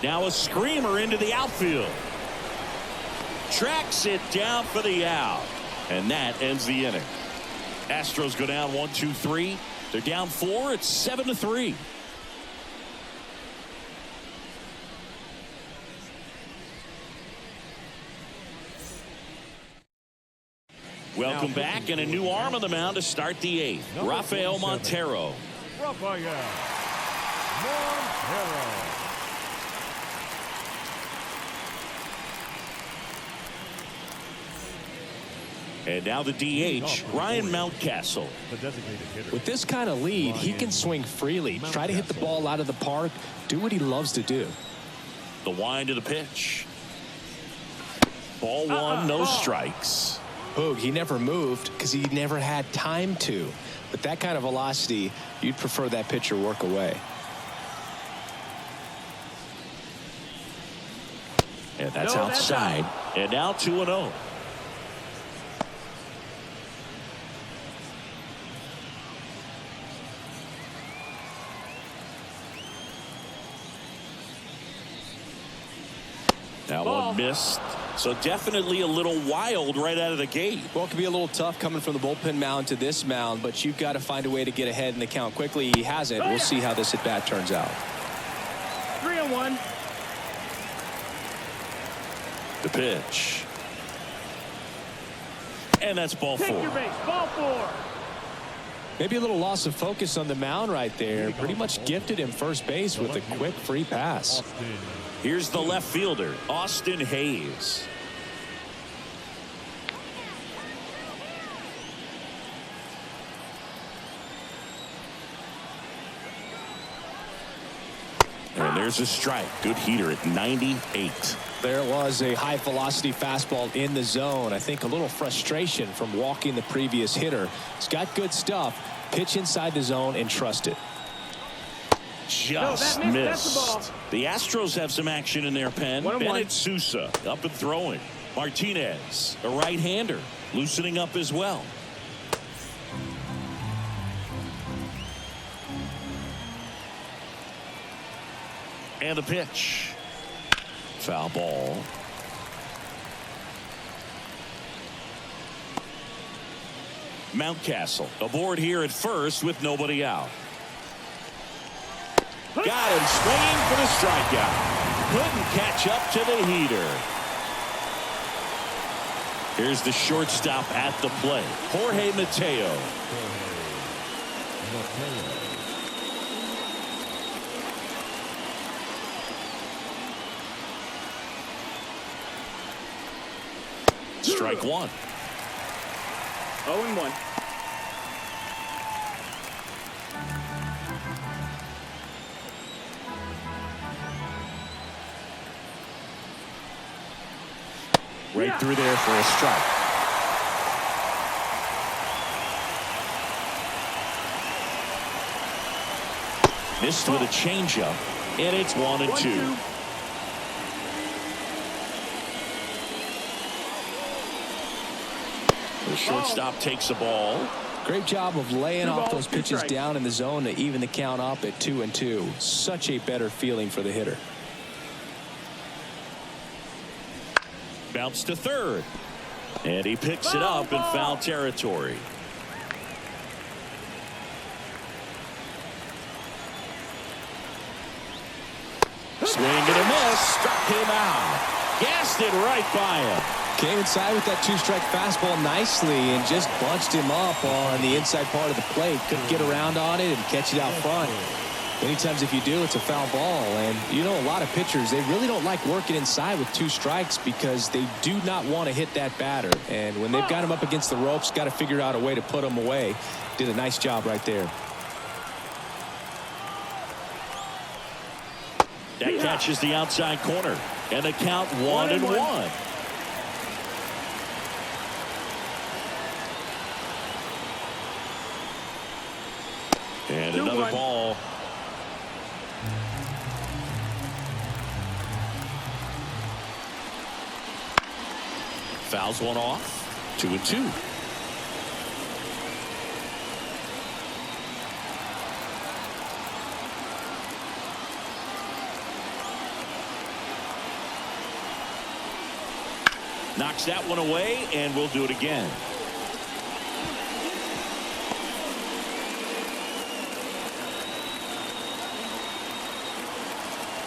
Now a screamer into the outfield. Tracks it down for the out. And that ends the inning. Astros go down 1-2-3. They're down 4. It's 7-3. Welcome back, and a new arm on the mound to start the 8th. Rafael Montero. Rafael Montero. And now the DH, Ryan Mountcastle. The designated hitter. With this kind of lead, he can swing freely, try to hit the ball out of the park, do what he loves to do. The wind of the pitch. Ball 1, no strikes. Boog, he never moved because he never had time to. With that kind of velocity, you'd prefer that pitcher work away. And that's outside. And now 2-0. That one missed. So definitely a little wild right out of the gate. Well, it could be a little tough coming from the bullpen mound to this mound, but you've got to find a way to get ahead in the count quickly. He hasn't. We'll see how this at bat turns out. 3-1. The pitch. And that's ball 4. Take your base. Ball 4. Maybe a little loss of focus on the mound right there. Pretty much gifted him first base with a quick free pass. Here's the left fielder, Austin Hayes. And there's a strike. Good heater at 98. There was a high velocity fastball in the zone. I think a little frustration from walking the previous hitter. He's got good stuff. Pitch inside the zone and trust it. Just missed. The Astros have some action in their pen. Bennett Sousa up and throwing. Martinez, a right-hander, loosening up as well. And the pitch. Foul ball. Mountcastle aboard here at first with nobody out. Got him swinging for the strikeout. Couldn't catch up to the heater. Here's the shortstop at the plate, Jorge Mateo. Strike 1. 0-1. Right through there for a strike. Missed with a changeup, and it's 1-2. The shortstop takes the ball. Great job of laying off those pitches down in the zone to even the count up at 2-2. Such a better feeling for the hitter. Bounce to third. And he picks it up in foul territory. Swing and a miss. Struck him out. Gassed it right by him. Came inside with that 2-strike fastball nicely and just bunched him up on the inside part of the plate. Couldn't get around on it and catch it out front. Many times if you do, it's a foul ball. And you know, a lot of pitchers, they really don't like working inside with 2 strikes because they do not want to hit that batter. And when they've got him up against the ropes, got to figure out a way to put him away. Did a nice job right there. That catches the outside corner. And the count 1-1. And another ball. Fouls one off. 2-2. Knocks that one away, and we'll do it again.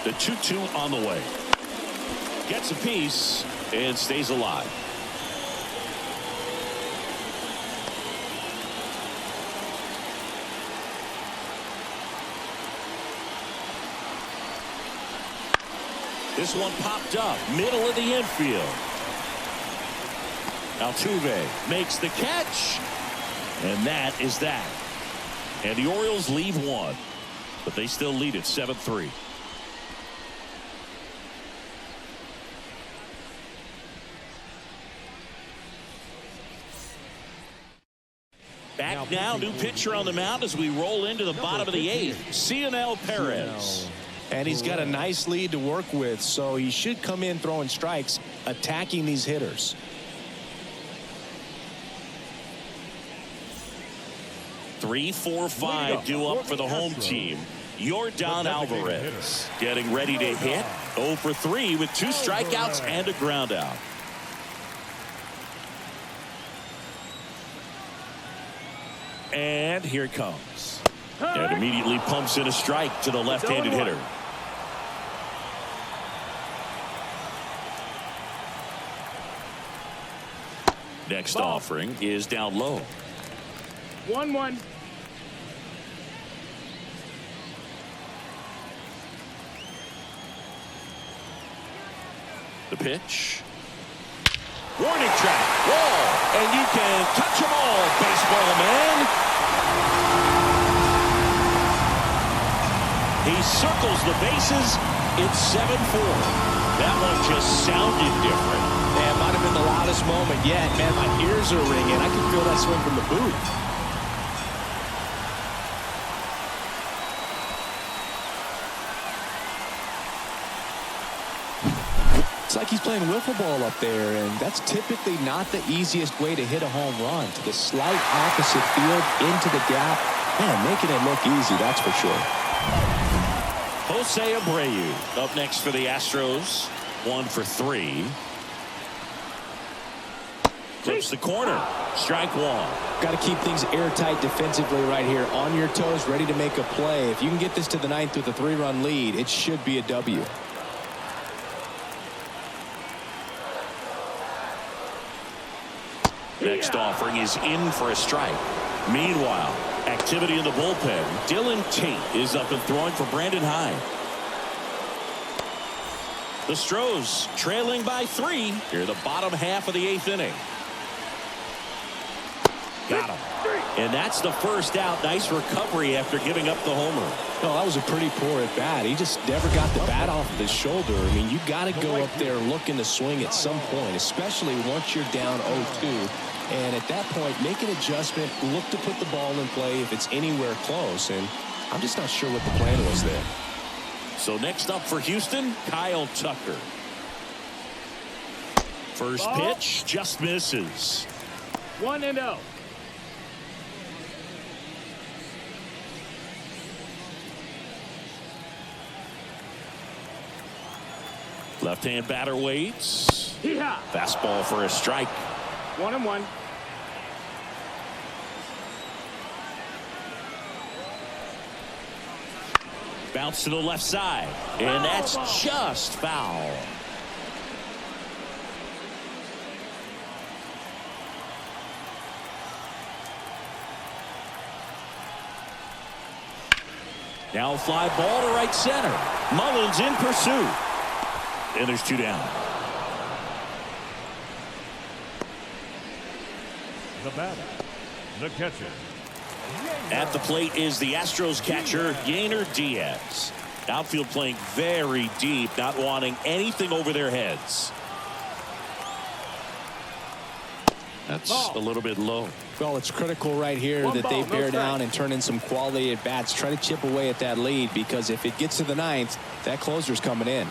The 2-2 on the way. Gets a piece and stays alive. This one popped up, middle of the infield. Altuve makes the catch, and that is that. And the Orioles leave one, but they still lead it 7-3. Back now, new pitcher on the mound as we roll into the bottom of the 8th. Cionel Perez. And he's got a nice lead to work with, so he should come in throwing strikes, attacking these hitters. 3, 4, 5 due up for the home team. Yordan Alvarez getting ready to hit. 0 for 3 with 2 strikeouts and a ground out. And here it comes. And immediately pumps in a strike to the left-handed hitter. Next offering is down low. 1-1. The pitch. Warning track. Wall. And you can touch them all, baseball man. He circles the bases. It's 7-4. That one just sounded different. Man, might have been the loudest moment yet. Man, my ears are ringing. I can feel that swing from the booth. It's like he's playing wiffle ball up there, and that's typically not the easiest way to hit a home run. To the slight opposite field, into the gap. Man, making it look easy, that's for sure. Jose Abreu up next for the Astros. 1 for 3. Clips the corner. Strike 1. Got to keep things airtight defensively right here. On your toes, ready to make a play. If you can get this to the 9th with a 3-run lead, it should be a W. Next offering is in for a strike. Meanwhile, activity in the bullpen. Dylan Tate is up and throwing for Brandon Hyde. The Astros trailing by 3 here, the bottom half of the 8th inning. Got him. And that's the first out. Nice recovery after giving up the homer. No, that was a pretty poor at bat. He just never got the bat off of his shoulder. I mean, you got to go up there looking to swing at some point, especially once you're down 0-2. And at that point, make an adjustment, look to put the ball in play if it's anywhere close. And I'm just not sure what the plan was there. So next up for Houston, Kyle Tucker. First pitch just misses. 1-0. Left-hand batter waits. Fastball for a strike. 1-1. Bounce to the left side. And that's just foul. Now a fly ball to right center. Mullins in pursuit. And there's 2 down. The batter, the catcher. At the plate is the Astros catcher, Yainer Diaz. Outfield playing very deep, not wanting anything over their heads. That's a little bit low. Well, it's critical right here that they bear down and turn in some quality at bats. Try to chip away at that lead, because if it gets to the 9th, that closer's coming in.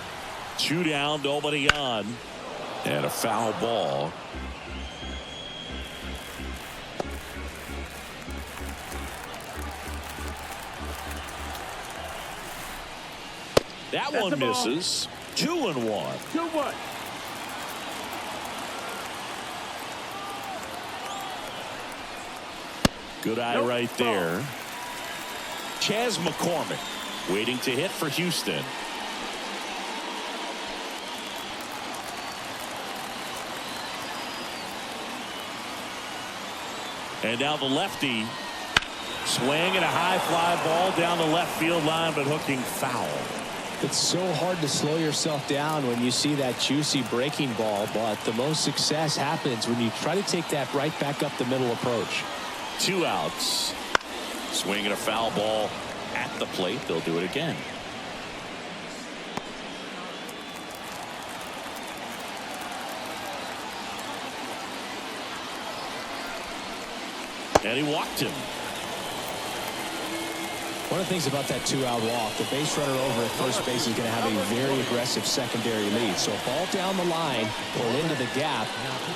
2 down, nobody on. And a foul ball. That one misses. 2-1. 2-1. Good eye right there. Chas McCormick waiting to hit for Houston. And now the lefty swing and a high fly ball down the left field line, but hooking foul. It's so hard to slow yourself down when you see that juicy breaking ball, but the most success happens when you try to take that right back up the middle approach. 2 outs. Swing and a foul ball at the plate. They'll do it again. And he walked him. One of the things about that 2-out walk, the base runner over at first base is going to have a very aggressive secondary lead. So a ball down the line, pulled into the gap,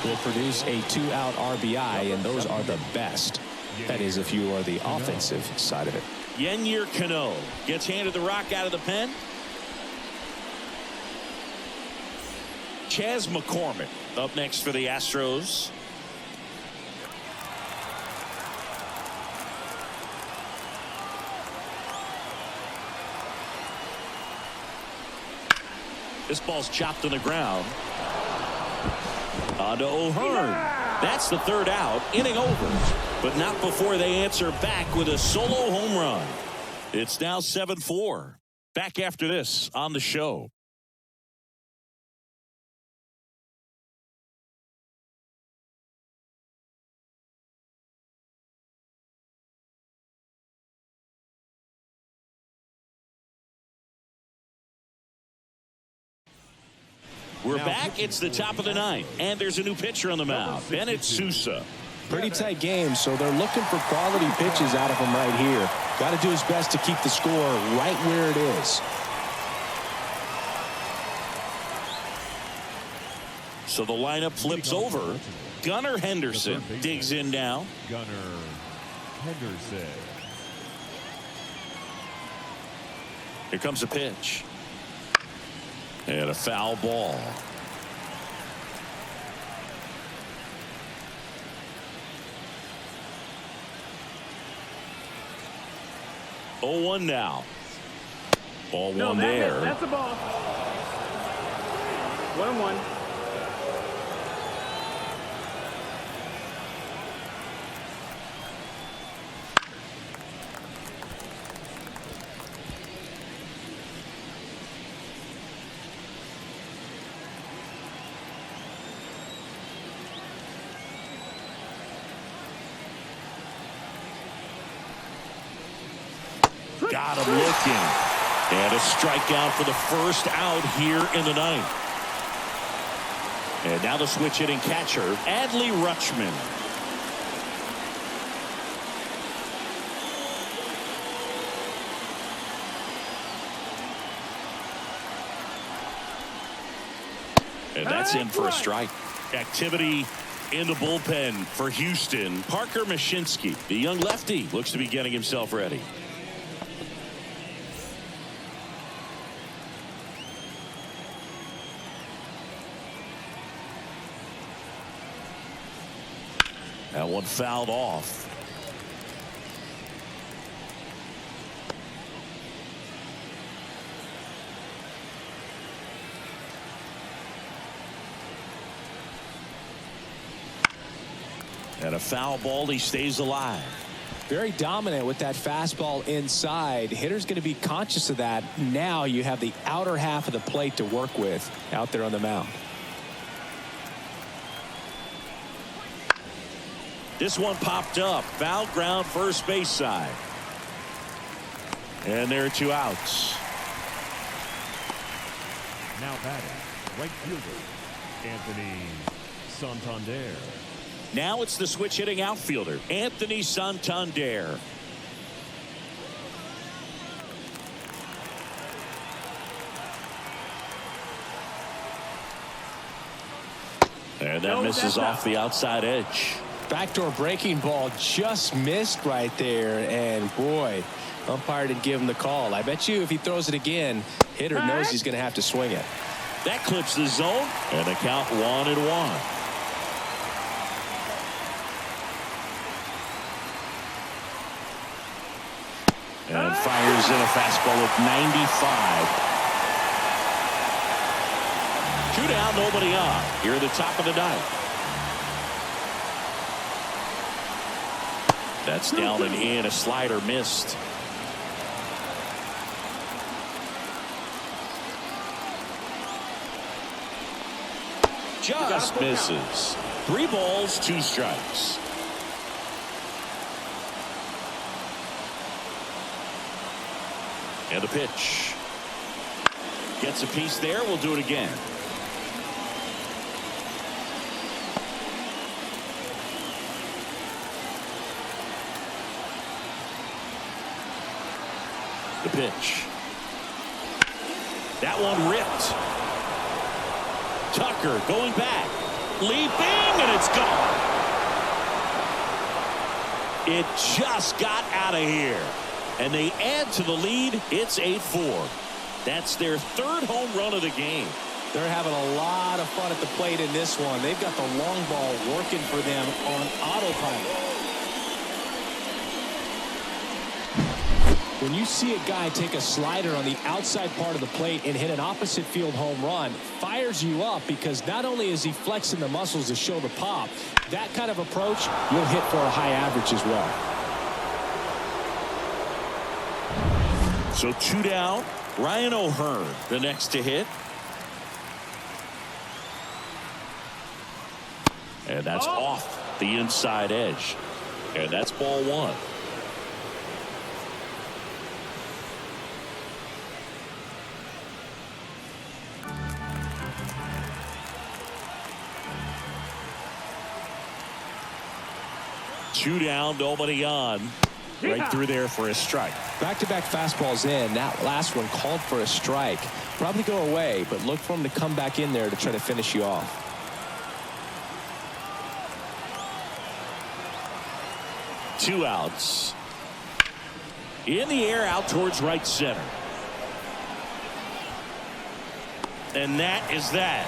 will produce a 2-out RBI, and those are the best. That is, if you are the offensive side of it. Yennier Cano gets handed the rock out of the pen. Chas McCormick up next for the Astros. This ball's chopped on the ground. On to O'Hearn. That's the 3rd out. Inning over. But not before they answer back with a solo home run. It's now 7-4. Back after this on the show. We're back. It's the top of the 9th, and there's a new pitcher on the mound, Bennett Sousa. Pretty tight game, so they're looking for quality pitches out of him right here. Got to do his best to keep the score right where it is. So the lineup flips over. Gunnar Henderson digs in now. Gunnar Henderson. Here comes a pitch. And a foul ball. Oh, 1 now. Ball one there. That's a ball. 1-1. Got him looking. And a strikeout for the first out here in the 9th. And now the switch hitting catcher, Adley Rutschman. And that's in for a strike. Activity in the bullpen for Houston. Parker Mashinsky, the young lefty, looks to be getting himself ready. That one fouled off. And a foul ball. He stays alive. Very dominant with that fastball inside. Hitter's going to be conscious of that. Now you have the outer half of the plate to work with out there on the mound. This one popped up. Foul ground first base side. And there are 2 outs. Now batting, right fielder, Anthony Santander. Now it's the switch hitting outfielder, Anthony Santander. And that misses off the outside edge. Backdoor breaking ball just missed right there. And boy, umpire didn't give him the call. I bet you if he throws it again, hitter knows he's going to have to swing it. That clips the zone, and the count 1-1. And fires in a fastball at 95. 2 down, nobody on. Here at the top of the 9th. That's down and in. A slider missed. Just misses. 3 balls, 2 strikes. And a pitch. Gets a piece there. We'll do it again. The pitch. That one ripped. Tucker going back. Leaping, and it's gone. It just got out of here. And they add to the lead. It's 8-4. That's their 3rd home run of the game. They're having a lot of fun at the plate in this one. They've got the long ball working for them on autopilot. When you see a guy take a slider on the outside part of the plate and hit an opposite field home run, fires you up because not only is he flexing the muscles to show the pop, that kind of approach you'll hit for a high average as well. So 2 down. Ryan O'Hearn, the next to hit. And that's off the inside edge. And that's ball 1. Two down, nobody on. Right through there for a strike. Back-to-back fastballs in. That last one called for a strike. Probably go away, but look for him to come back in there to try to finish you off. Two outs. In the air, out towards right center. And that is that.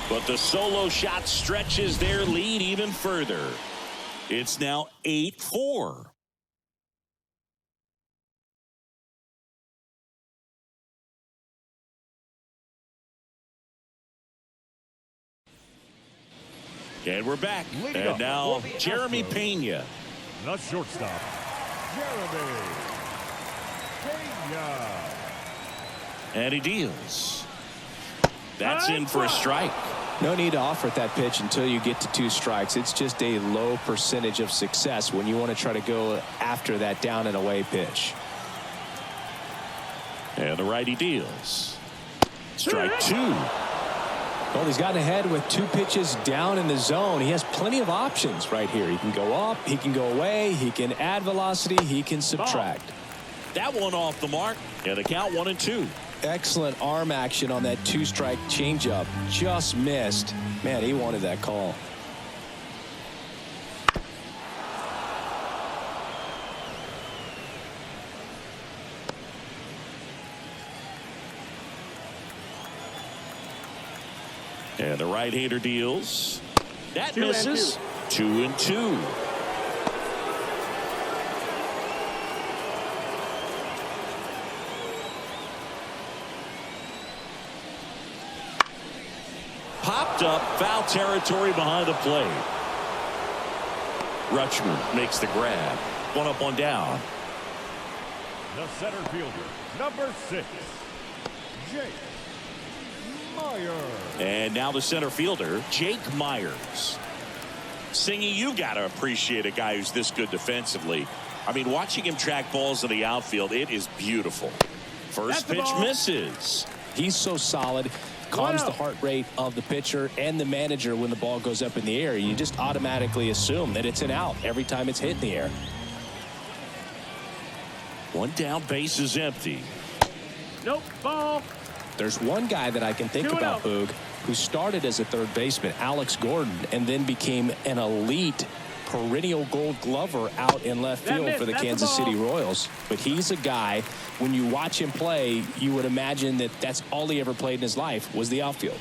But the solo shot stretches their lead even further. It's now 8-4. And we're back. And now Jeremy Pena. The shortstop, Jeremy Pena. And he deals. That's in for a strike. No need to offer at that pitch until you get to 2 strikes. It's just a low percentage of success when you want to try to go after that down and away pitch. And the righty deals. Strike 2. Well, he's gotten ahead with 2 pitches down in the zone. He has plenty of options right here. He can go up, he can go away, he can add velocity, he can subtract. That one off the mark. And the count 1-2. Excellent arm action on that 2-strike changeup. Just missed. Man, he wanted that call. And the right-hander deals. That misses. 2-2. Popped up, foul territory behind the plate. Rutschman makes the grab. One up, one down. The center fielder, number 6, Jake Myers. And now the center fielder, Jake Myers. Singy, you got to appreciate a guy who's this good defensively. I mean, watching him track balls in the outfield, it is beautiful. First pitch misses. He's so solid. Calms the heart rate of the pitcher and the manager when the ball goes up in the air. You just automatically assume that it's an out every time it's hit in the air. One down, base is empty. Nope, ball. There's one guy that I can think about, Boog, who started as a third baseman, Alex Gordon, and then became an elite perennial gold glover out in left field for the Kansas City Royals. But he's a guy, when you watch him play, you would imagine that that's all he ever played in his life was the outfield.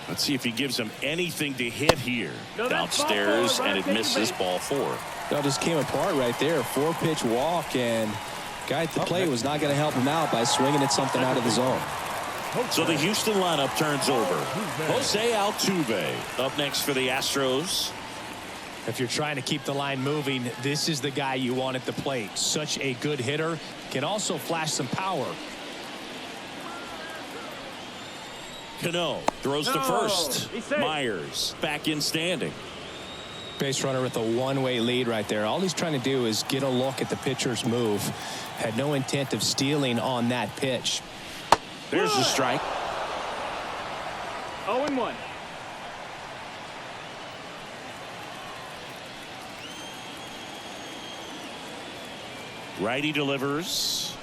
Let's see if he gives him anything to hit here. Downstairs, and it misses, ball 4. That just came apart right there. 4-pitch walk, and guy at the plate was not going to help him out by swinging at something out of the zone. So the Houston lineup turns over. Jose Altuve up next for the Astros. If you're trying to keep the line moving, this is the guy you want at the plate. Such a good hitter. Can also flash some power. Cano throws to first. Myers back in standing. Base runner with a one-way lead right there. All he's trying to do is get a look at the pitcher's move. Had no intent of stealing on that pitch. There's the strike. 0-1. Righty delivers.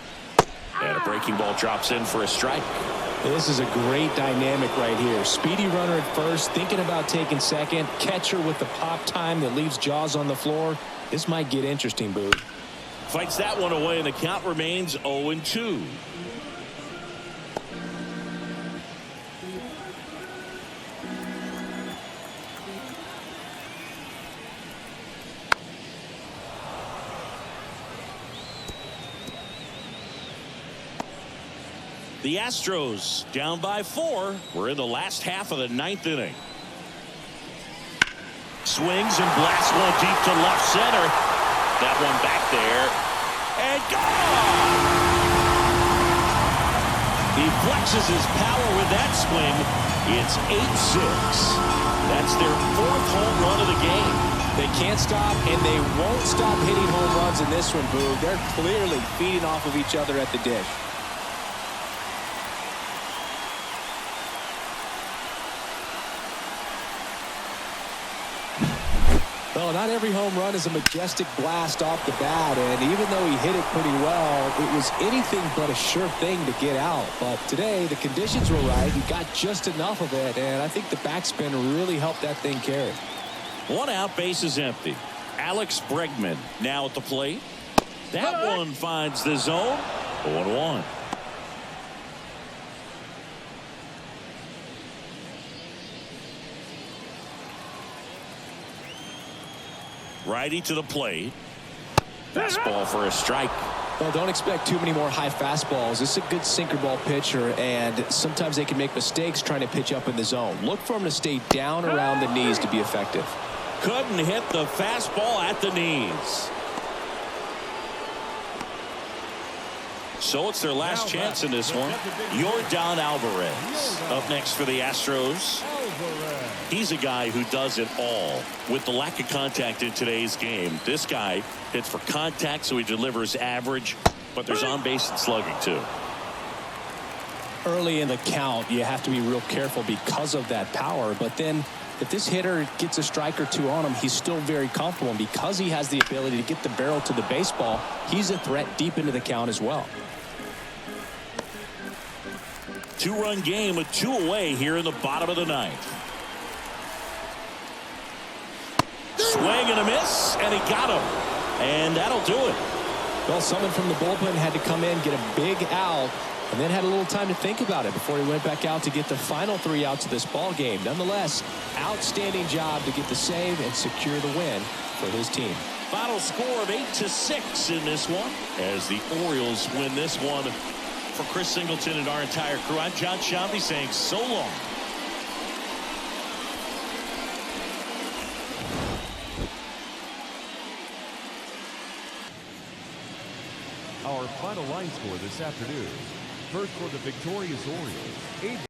And a breaking ball drops in for a strike. This is a great dynamic right here. Speedy runner at first, thinking about taking second. Catcher with the pop time that leaves Jaws on the floor. This might get interesting, Boo. Fights that one away, and the count remains 0-2. The Astros down by 4. We're in the last half of the 9th inning. Swings and blasts one deep to left center. That one back there. And gone! He flexes his power with that swing. It's 8-6. That's their 4th home run of the game. They can't stop, and they won't stop hitting home runs in this one, Boo. They're clearly feeding off of each other at the dish. Well, not every home run is a majestic blast off the bat, and even though he hit it pretty well, it was anything but a sure thing to get out. But today, the conditions were right. He got just enough of it, and I think the backspin really helped that thing carry. One out, base is empty. Alex Bregman now at the plate. That one finds the zone. 0-1. Righty to the plate. Fastball for a strike. Well, don't expect too many more high fastballs. This is a good sinker ball pitcher, and sometimes they can make mistakes trying to pitch up in the zone. Look for him to stay down around the knees to be effective. Couldn't hit the fastball at the knees. So it's their last chance in this one. Yordan Alvarez up next for the Astros. He's a guy who does it all. With the lack of contact in today's game, this guy hits for contact, so he delivers average, but there's on base and slugging too. Early in the count, you have to be real careful because of that power, but then if this hitter gets a strike or two on him, he's still very comfortable, and because he has the ability to get the barrel to the baseball, he's a threat deep into the count as well. 2-run game with 2 away here in the bottom of the 9th. Swing and a miss, and he got him. And that'll do it. Well, someone from the bullpen had to come in, get a big out, and then had a little time to think about it before he went back out to get the final 3 outs of this ball game. Nonetheless, outstanding job to get the save and secure the win for his team. Final score of 8-6 in this one, as the Orioles win this one For Chris Singleton and our entire crew, I'm John Shambi saying so long. Our final line score this afternoon. First for the victorious Orioles,